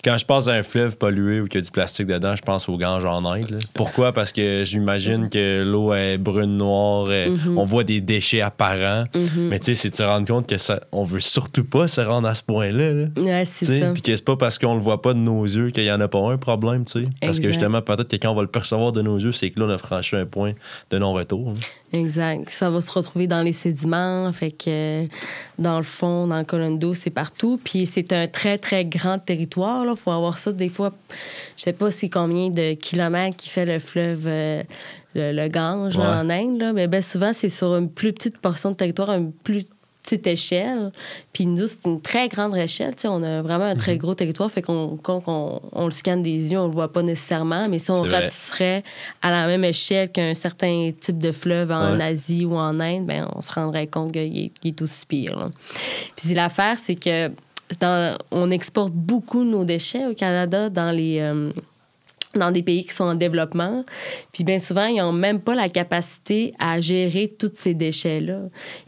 B: quand je passe à un fleuve pollué ou qu'il y a du plastique dedans, je pense aux Ganges en Inde. Là. Pourquoi? Parce que j'imagine que l'eau est brune, noire, on voit des déchets apparents. Mais tu sais, si tu te rends compte que on veut surtout pas se rendre à ce point-là. Là.
C: Ouais, c'est ça.
B: Puis que c'est pas parce qu'on le voit pas de nos yeux qu'il y en a pas un problème, tu sais. Parce que justement, peut-être que quand on va le percevoir de nos yeux, c'est que là, on a franchi un point de non-retour. Là.
C: Exact. Ça va se retrouver dans les sédiments. Fait que dans le fond, dans le colonne d'eau, c'est partout. Puis c'est un très, très grand territoire. Il faut avoir ça. Des fois, je sais pas c'est combien de kilomètres qui fait le fleuve, le Gange là, en Inde. Là. Mais bien souvent, c'est sur une plus petite portion de territoire, une plus petite échelle. Puis nous, c'est une très grande échelle. T'sais, on a vraiment un très gros territoire. Fait qu'on quand on le scanne des yeux, on le voit pas nécessairement. Mais si on ratisserait à la même échelle qu'un certain type de fleuve en Asie ou en Inde, ben on se rendrait compte qu'il est aussi pire. Là. Puis l'affaire, c'est que on exporte beaucoup nos déchets au Canada dans des pays qui sont en développement. Puis bien souvent, ils n'ont même pas la capacité à gérer tous ces déchets-là.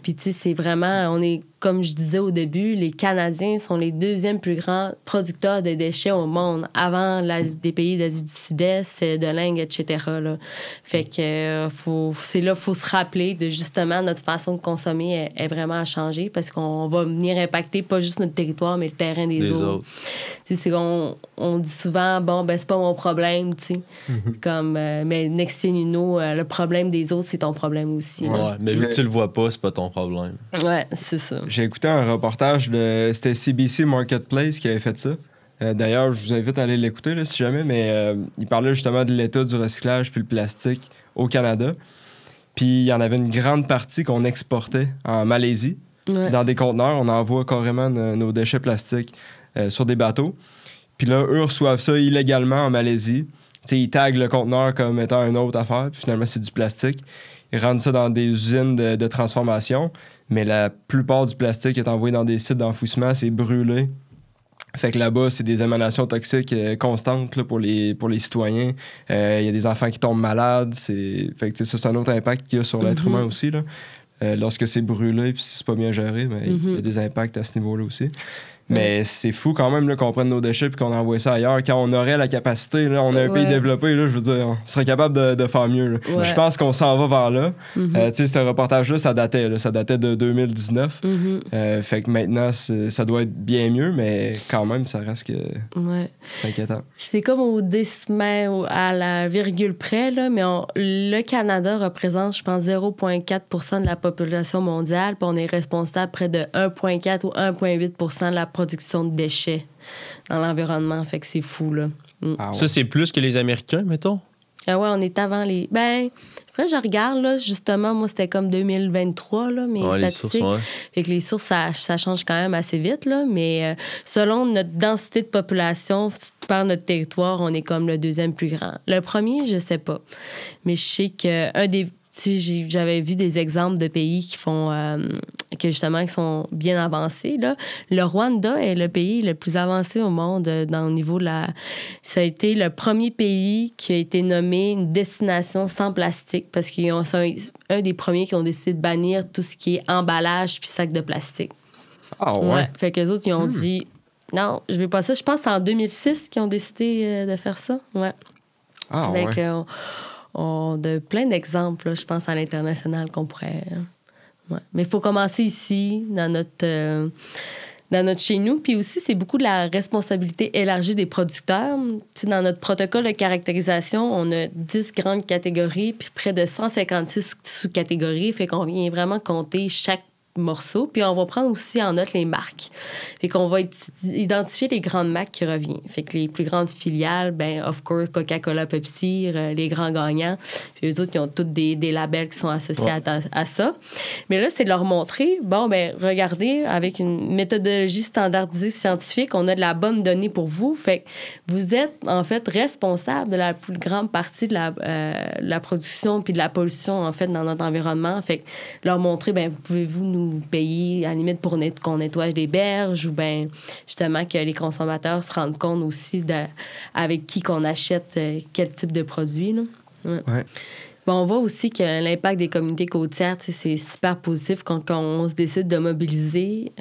C: Puis tu sais, c'est vraiment... Comme je disais au début, les Canadiens sont les deuxièmes plus grands producteurs de déchets au monde, avant des pays d'Asie du Sud-Est, de l'Inde, etc. Là. Fait que faut se rappeler de justement notre façon de consommer est vraiment à changer parce qu'on va venir impacter pas juste notre territoire, mais le terrain des autres. C'est on dit souvent, c'est pas mon problème, tu sais. Mais next thing you know, le problème des autres, c'est ton problème aussi.
B: Ouais, mais vu que tu le vois pas, c'est pas ton problème.
C: Ouais, c'est ça.
A: J'ai écouté un reportage c'était CBC Marketplace qui avait fait ça. D'ailleurs, je vous invite à aller l'écouter là, si jamais, mais il parlait justement de l'état du recyclage puis le plastique au Canada. Puis il y en avait une grande partie qu'on exportait en Malaisie, dans des conteneurs. On envoie carrément nos déchets plastiques sur des bateaux. Puis là, eux reçoivent ça illégalement en Malaisie. T'sais, ils taguent le conteneur comme étant une autre affaire, puis finalement, c'est du plastique. Ils rendent ça dans des usines de transformation, mais la plupart du plastique est envoyé dans des sites d'enfouissement, c'est brûlé. Fait que là-bas, c'est des émanations toxiques constantes là, pour les citoyens. Il y a des enfants qui tombent malades. Fait que ça, c'est un autre impact qu'il y a sur l'être humain aussi. Là. Lorsque c'est brûlé puis si c'est pas bien géré, il y a des impacts à ce niveau-là aussi. Mais c'est fou quand même là, qu'on prenne nos déchets et qu'on envoie ça ailleurs. Quand on aurait la capacité, là, on a un pays développé, là, je veux dire, on serait capable de faire mieux. Je pense qu'on s'en va vers là. Tu sais, ce reportage-là, ça datait de 2019. Fait que maintenant, ça doit être bien mieux, mais quand même, ça reste que c'est inquiétant.
C: C'est comme au décimètre, à la virgule près, là, mais le Canada représente, je pense, 0,4 % de la population mondiale, puis on est responsable près de 1,4 ou 1,8 % de la production de déchets dans l'environnement. Fait que c'est fou, là.
B: Ça, c'est plus que les Américains, mettons?
C: Ah ouais, on est avant les... après, je regarde, là, justement, moi, c'était comme 2023, là, mes statistiques. Les sources, Fait que les sources, ça change quand même assez vite, là, mais selon notre densité de population par notre territoire, on est comme le deuxième plus grand. Le premier, je sais pas. Mais je sais que j'avais vu des exemples de pays qui font justement, qui sont bien avancés. Là. Le Rwanda est le pays le plus avancé au monde dans le niveau de la... Ça a été le premier pays qui a été nommé une destination sans plastique parce qu'ils sont un des premiers qui ont décidé de bannir tout ce qui est emballage puis sac de plastique.
A: Ah ouais?
C: Fait qu'eux autres, ils ont dit... Non, je veux pas ça. Je pense que c'est en 2006 qu'ils ont décidé de faire ça. Ouais.
A: Ah
C: Fait
A: ouais?
C: on de plein d'exemples, là, je pense, à l'international qu'on pourrait... Ouais. Mais il faut commencer ici, dans notre chez nous. Puis aussi, c'est beaucoup de la responsabilité élargie des producteurs. T'sais, dans notre protocole de caractérisation, on a 10 grandes catégories puis près de 156 sous-catégories. Fait qu'on vient vraiment compter chaque morceaux, puis on va prendre aussi en note les marques. Fait qu'on va identifier les grandes marques qui reviennent. Fait que les plus grandes filiales, ben of course, Coca-Cola, Pepsi, les grands gagnants. Puis eux autres, ils ont tous des labels qui sont associés à ça. Mais là, c'est de leur montrer, bon, ben regardez, avec une méthodologie standardisée scientifique, on a de la bonne donnée pour vous. Fait que vous êtes, en fait, responsable de la plus grande partie de la production puis de la pollution, en fait, dans notre environnement. Fait que leur montrer, ben pouvez-vous nous payer, à la limite, pour qu'on nettoie les berges ou bien, justement, que les consommateurs se rendent compte aussi avec qui qu'on achète quel type de produit. Là. Ouais. Bon, on voit aussi que l'impact des communautés côtières, c'est super positif quand on se décide de mobiliser.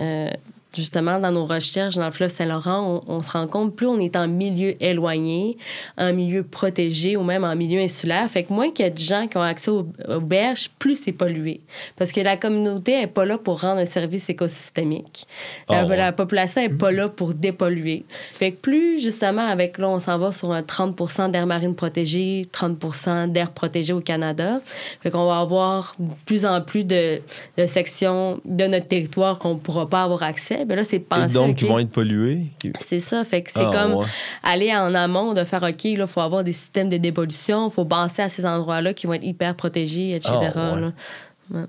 C: Justement, dans nos recherches dans le fleuve Saint-Laurent, on se rend compte, plus on est en milieu éloigné, en milieu protégé ou même en milieu insulaire, fait que moins qu'il y a de gens qui ont accès aux berges, plus c'est pollué. Parce que la communauté n'est pas là pour rendre un service écosystémique. La population n'est pas là pour dépolluer. Fait que plus, justement, avec là, on s'en va sur un 30 d'air marine protégé, 30 d'air protégé au Canada, fait qu'on va avoir de plus en plus de sections de notre territoire qu'on ne pourra pas avoir accès. Ben là, c'est pensé.
B: Et donc, ils vont être pollués.
C: C'est ça. Fait que c'est comme aller en amont de faire, OK, il faut avoir des systèmes de dépollution, il faut penser à ces endroits-là qui vont être hyper protégés, etc. Là. Ouais.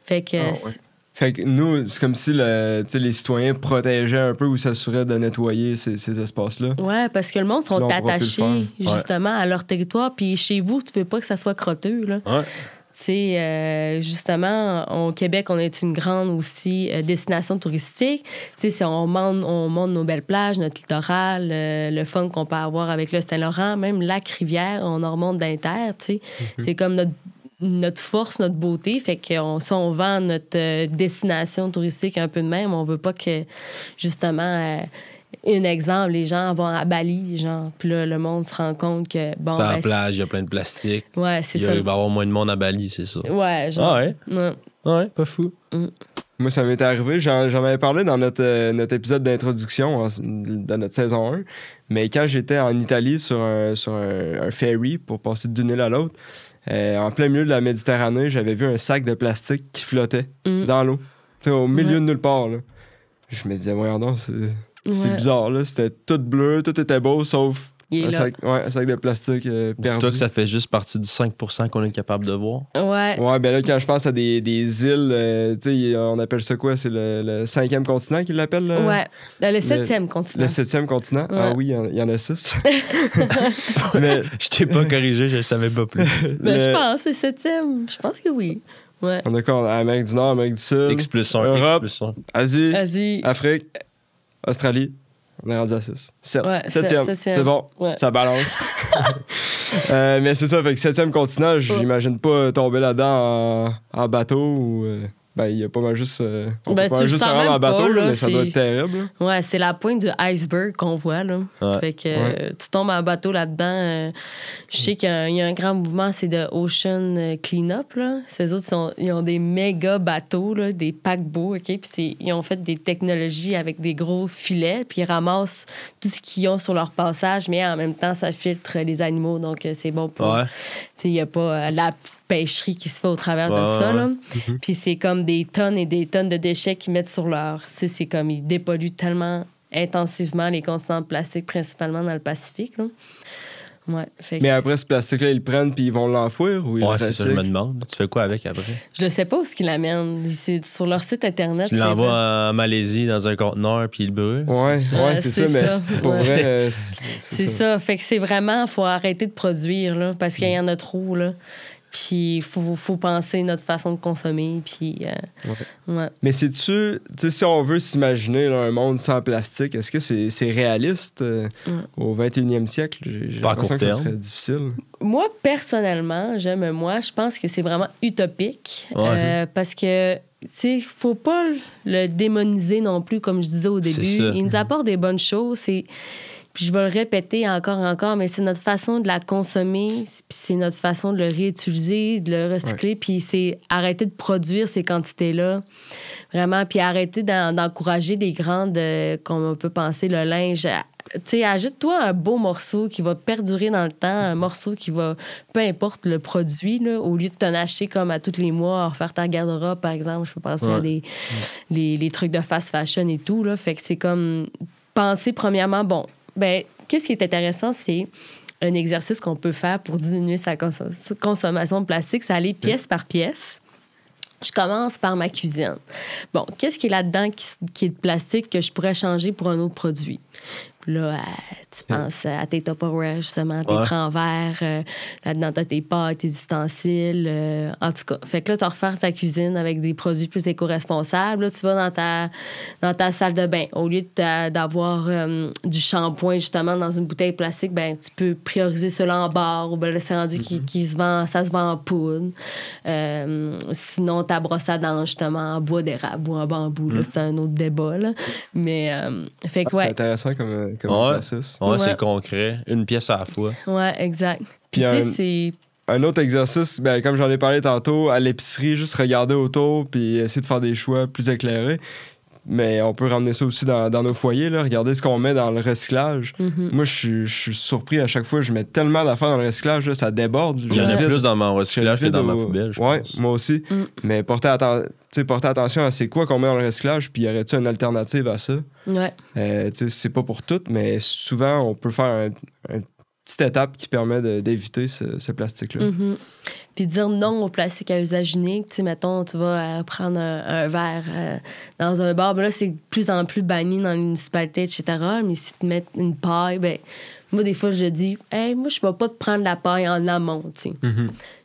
C: Fait que...
A: Fait que nous, c'est comme si les citoyens protégeaient un peu ou s'assuraient de nettoyer ces espaces-là.
C: Oui, parce que le monde sont attachés, justement, à leur territoire. Puis chez vous, tu veux pas que ça soit crotteux, là.
B: Ouais.
C: Justement, au Québec, on est une grande aussi destination touristique. Si on monte nos belles plages, notre littoral, le fun qu'on peut avoir avec le Saint-Laurent, même lac-rivière, on en remonte d'un terre. C'est comme notre force, notre beauté. Fait que si on vend notre destination touristique un peu de même, on veut pas que, justement... un exemple, les gens vont à Bali, genre, puis là, le monde se rend compte que... Bon,
B: c'est à la plage, il y a plein de plastique.
C: Ouais, c'est ça.
B: Il va y avoir moins de monde à Bali, c'est ça.
C: Ouais, genre...
B: Ah ouais? Ouais, pas fou.
A: Moi, ça m'est arrivé. J'en avais parlé dans notre épisode d'introduction, dans notre saison 1. Mais quand j'étais en Italie sur un ferry pour passer d'une île à l'autre, en plein milieu de la Méditerranée, j'avais vu un sac de plastique qui flottait dans l'eau. Au milieu de nulle part, là. Je me disais, voyons donc, c'est bizarre, là. C'était tout bleu, tout était beau, sauf un sac de plastique perdu.
B: Dis-toi que ça fait juste partie du 5% qu'on est capable de voir.
C: Ouais.
A: Ouais, ben là, quand je pense à des îles, tu sais, on appelle ça quoi? C'est le 5e continent qu'ils l'appellent? Là?
C: Ouais, le 7e continent.
A: Le 7e continent? Ouais. Ah oui, il y en a 6.
B: Mais je t'ai pas corrigé, je savais pas plus.
C: Je pense que c'est 7e. Je pense que oui. Ouais.
A: On a quoi? Amérique du Nord, Amérique du Sud,
B: X plus 1,
A: Europe,
B: X plus 1.
A: Asie, Afrique, Australie. On est rendu à 6. 7.
C: Ouais,
A: 7e. C'est bon, ça balance. Mais c'est ça, fait que 7e continent, j'imagine pas tomber là-dedans en bateau ou... Ben, il y a pas mal juste... on peut pas juste se rendre en bateau, là, mais ça doit être terrible. Là.
C: Ouais, c'est la pointe du iceberg qu'on voit, là. Ouais. Fait que tu tombes en bateau là-dedans. Je sais qu'il y a un grand mouvement, c'est de Ocean Cleanup, là. Ces autres, ils ont des méga bateaux, là, des paquebots, OK? Puis ils ont fait des technologies avec des gros filets, puis ils ramassent tout ce qu'ils ont sur leur passage, mais en même temps, ça filtre les animaux, donc c'est bon pour... Tu sais, il n'y a pas la pêcherie qui se fait au travers de ça, là. Puis c'est comme des tonnes et des tonnes de déchets qu'ils mettent sur leur... C'est comme, ils dépolluent tellement intensivement les continents de plastique, principalement dans le Pacifique, là. Ouais,
A: mais après, ce plastique-là, ils le prennent puis ils vont l'enfouir ou ils le
B: c'est ça, je me demande. Tu fais quoi avec après?
C: Je ne sais pas où ils l'amènent. C'est sur leur site Internet.
B: Tu l'envoies en Malaisie dans un conteneur puis ils le brûlent?
A: Ouais, c'est ça, mais pour vrai,
C: c'est ça. Fait que c'est vraiment, il faut arrêter de produire, là, parce qu'il y en a trop, là. Puis il faut penser notre façon de consommer. Puis, ouais.
A: Mais sais-tu, si on veut s'imaginer là, un monde sans plastique, est-ce que c'est réaliste au 21e siècle? J'ai l'impression que ça serait difficile.
C: Moi, personnellement, je pense que c'est vraiment utopique. Parce que, tu sais, faut pas le démoniser non plus, comme je disais au début. Il nous apporte des bonnes choses. Puis je vais le répéter encore, mais c'est notre façon de la consommer, puis c'est notre façon de le réutiliser, de le recycler, puis c'est arrêter de produire ces quantités-là, vraiment, puis arrêter d'encourager des grandes, comme on peut penser, le linge. Tu sais, achète-toi un beau morceau qui va perdurer dans le temps, un morceau qui va, peu importe le produit, là, au lieu de t'en acheter comme à tous les mois, à refaire ta garde-robe, par exemple, je peux penser à les trucs de fast fashion et tout, là, fait que c'est comme penser premièrement, qu'est-ce qui est intéressant, c'est un exercice qu'on peut faire pour diminuer sa consommation de plastique, c'est aller pièce par pièce. Je commence par ma cuisine. Bon, qu'est-ce qui est là-dedans qui est de plastique que je pourrais changer pour un autre produit? Puis là, tu penses à tes Tupperware, justement, tes crans verts, là-dedans, t'as tes pâtes, tes ustensiles. En tout cas, fait que là, tu refais ta cuisine avec des produits plus éco-responsables. Là, tu vas dans ta salle de bain. Au lieu d'avoir du shampoing, justement, dans une bouteille plastique, tu peux prioriser cela en barre. Ou là, c'est rendu ça se vend en poudre. Sinon, ta brosse à dents, justement, en bois d'érable ou en bambou. Là, c'est un autre débat, là. Mais, fait que,
A: c'est intéressant comme exercice.
B: C'est concret. Une pièce à la fois.
C: Ouais, exact. Puis, tu sais, c'est...
A: Un autre exercice, comme j'en ai parlé tantôt, à l'épicerie, juste regarder autour puis essayer de faire des choix plus éclairés. Mais on peut ramener ça aussi dans nos foyers, là, regarder ce qu'on met dans le recyclage. Moi, je suis surpris à chaque fois. Je mets tellement d'affaires dans le recyclage, là, ça déborde.
B: J'en ai plus dans mon recyclage que dans ma poubelle, je pense.
A: Moi aussi. Mais porter attention à c'est quoi qu'on met dans le recyclage, puis y aurait-tu une alternative à ça?
C: Ouais.
A: C'est pas pour tout, mais souvent, on peut faire une petite étape qui permet d'éviter ce plastique-là.
C: Puis dire non au plastique à usage unique. Tu sais, mettons, tu vas prendre un verre dans un bar. Là, c'est de plus en plus banni dans les municipalités, etc. Mais si tu mets une paille, moi, des fois, je dis, moi, je vais pas te prendre la paille en amont, tu sais.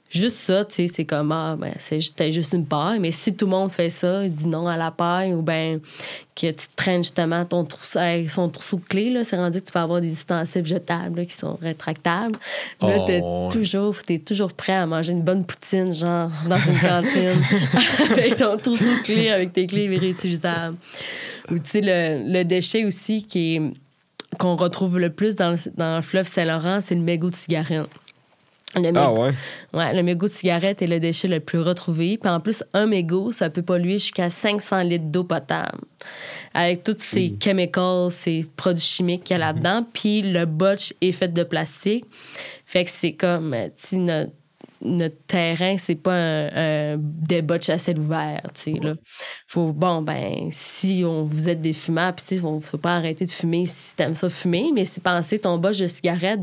C: Juste ça, tu sais, c'est comme, c'est juste une paille. Mais si tout le monde fait ça, il dit non à la paille, ou que tu te traînes justement son trousseau de clés, là, c'est rendu que tu peux avoir des ustensiles jetables là, qui sont rétractables. Là, t'es toujours prêt à manger une bonne poutine, genre, dans une cantine, avec ton trousseau de clés, avec tes clés réutilisables. Ou, tu sais, le déchet aussi qu'on retrouve le plus dans le fleuve Saint-Laurent, c'est le mégot de cigarette. Le mégot de cigarette est le déchet le plus retrouvé. Puis en plus, un mégot, ça peut polluer jusqu'à 500 litres d'eau potable. Avec tous ces chemicals, ces produits chimiques qu'il y a là-dedans. Puis le botch est fait de plastique. Fait que c'est comme, notre terrain, c'est pas un débat de chasse à l'ouvert, tu sais, là. Faut, si vous êtes des fumeurs, puis faut pas arrêter de fumer si t'aimes ça fumer, mais si penser ton botch de cigarette,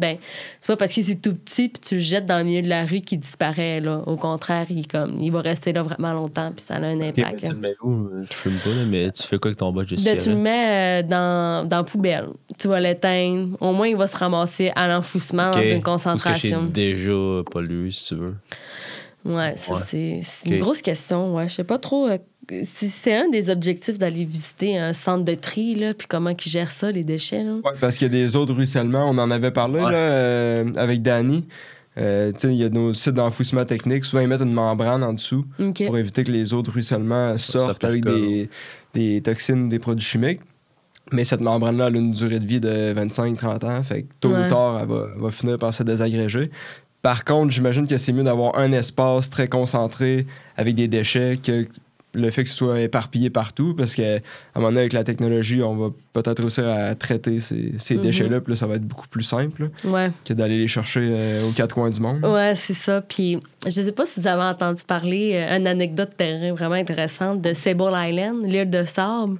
C: c'est pas parce que c'est tout petit puis tu le jettes dans le milieu de la rue qu'il disparaît, là. Au contraire, il va rester là vraiment longtemps puis ça a un impact.
B: Tu le mets où? Tu fumes pas, là, mais tu fais quoi avec ton botch de cigarette?
C: Tu le mets dans la poubelle. Tu vas l'éteindre. Au moins, il va se ramasser à l'enfouissement dans une concentration.
B: Parce que c'est déjà pollué, si tu veux.
C: Ouais, ça, c'est une grosse question. Ouais. Je sais pas trop. C'est un des objectifs d'aller visiter un centre de tri, là, puis comment ils gèrent ça, les déchets. Là.
A: Ouais, parce qu'il y a des eaux de ruissellement. On en avait parlé là, avec Danny. Il y a nos sites d'enfouissement technique. Souvent, ils mettent une membrane en dessous pour éviter que les eaux de ruissellement sortent avec des toxines ou des produits chimiques. Mais cette membrane-là a une durée de vie de 25-30 ans. Fait que tôt ou tard, elle va finir par se désagréger. Par contre, j'imagine que c'est mieux d'avoir un espace très concentré avec des déchets que le fait que ce soit éparpillé partout, parce qu'à un moment donné, avec la technologie, on va peut-être réussir à traiter ces déchets-là, puis là, ça va être beaucoup plus simple que d'aller les chercher aux quatre coins du monde.
C: Ouais, c'est ça. Puis, je sais pas si vous avez entendu parler une anecdote terrain vraiment intéressante de Sable Island, l'île de sable.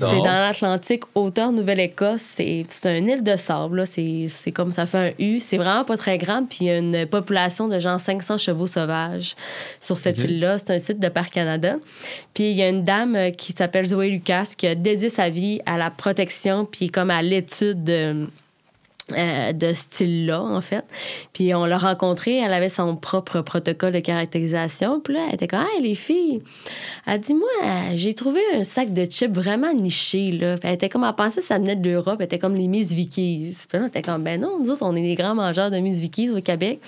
C: Non. C'est dans l'Atlantique, hauteur Nouvelle-Écosse. C'est une île de sable, là. C'est comme ça fait un U. C'est vraiment pas très grande, puis il y a une population de genre 500 chevaux sauvages sur cette île-là. C'est un site de Parc Canada. Puis il y a une dame qui s'appelle Zoé Lucas qui a dédié sa vie à la protection puis comme à l'étude de style-là, en fait. Puis on l'a rencontrée, elle avait son propre protocole de caractérisation. Puis là, elle était comme, « Hey, les filles! » Elle dit, « Moi, j'ai trouvé un sac de chips vraiment niché, là. » Puis elle était comme, elle pensait que ça venait de l'Europe, elle était comme les Miss Vickies. Puis là, on était comme, « Ben non, nous autres, on est des grands mangeurs de Miss Vickies au Québec. »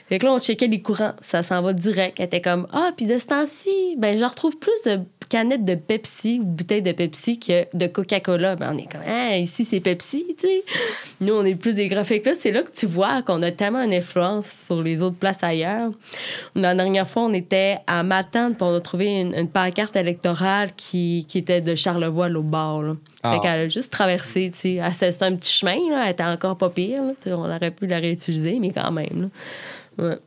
C: Fait que là, on checkait les courants. Ça s'en va direct. Elle était comme, « Ah, puis de ce temps-ci, ben je retrouve plus de canettes de Pepsi ou bouteilles de Pepsi que de Coca-Cola. » Ben on est comme, « Ah, ici, c'est Pepsi, tu sais. » Nous, on est plus des graphiques là, c'est là que tu vois qu'on a tellement une influence sur les autres places ailleurs. La dernière fois, on était à Matane, puis on a trouvé une pancarte électorale qui était de Charlevoix, l'autre bord. Là. Fait qu'elle a juste traversé, tu sais. C'était un petit chemin, là, elle était encore pas pire. Là, on aurait pu la réutiliser, mais quand même. Là. Ouais.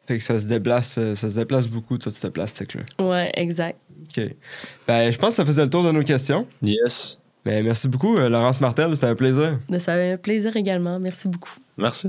A: Fait que ça se déplace beaucoup, tout ce plastique-là.
C: Ouais, exact.
A: OK. Ben, je pense que ça faisait le tour de nos questions.
B: Yes.
A: Ben, merci beaucoup, Laurence Martel, c'était un plaisir.
C: Ça avait un plaisir également. Merci beaucoup.
B: Merci.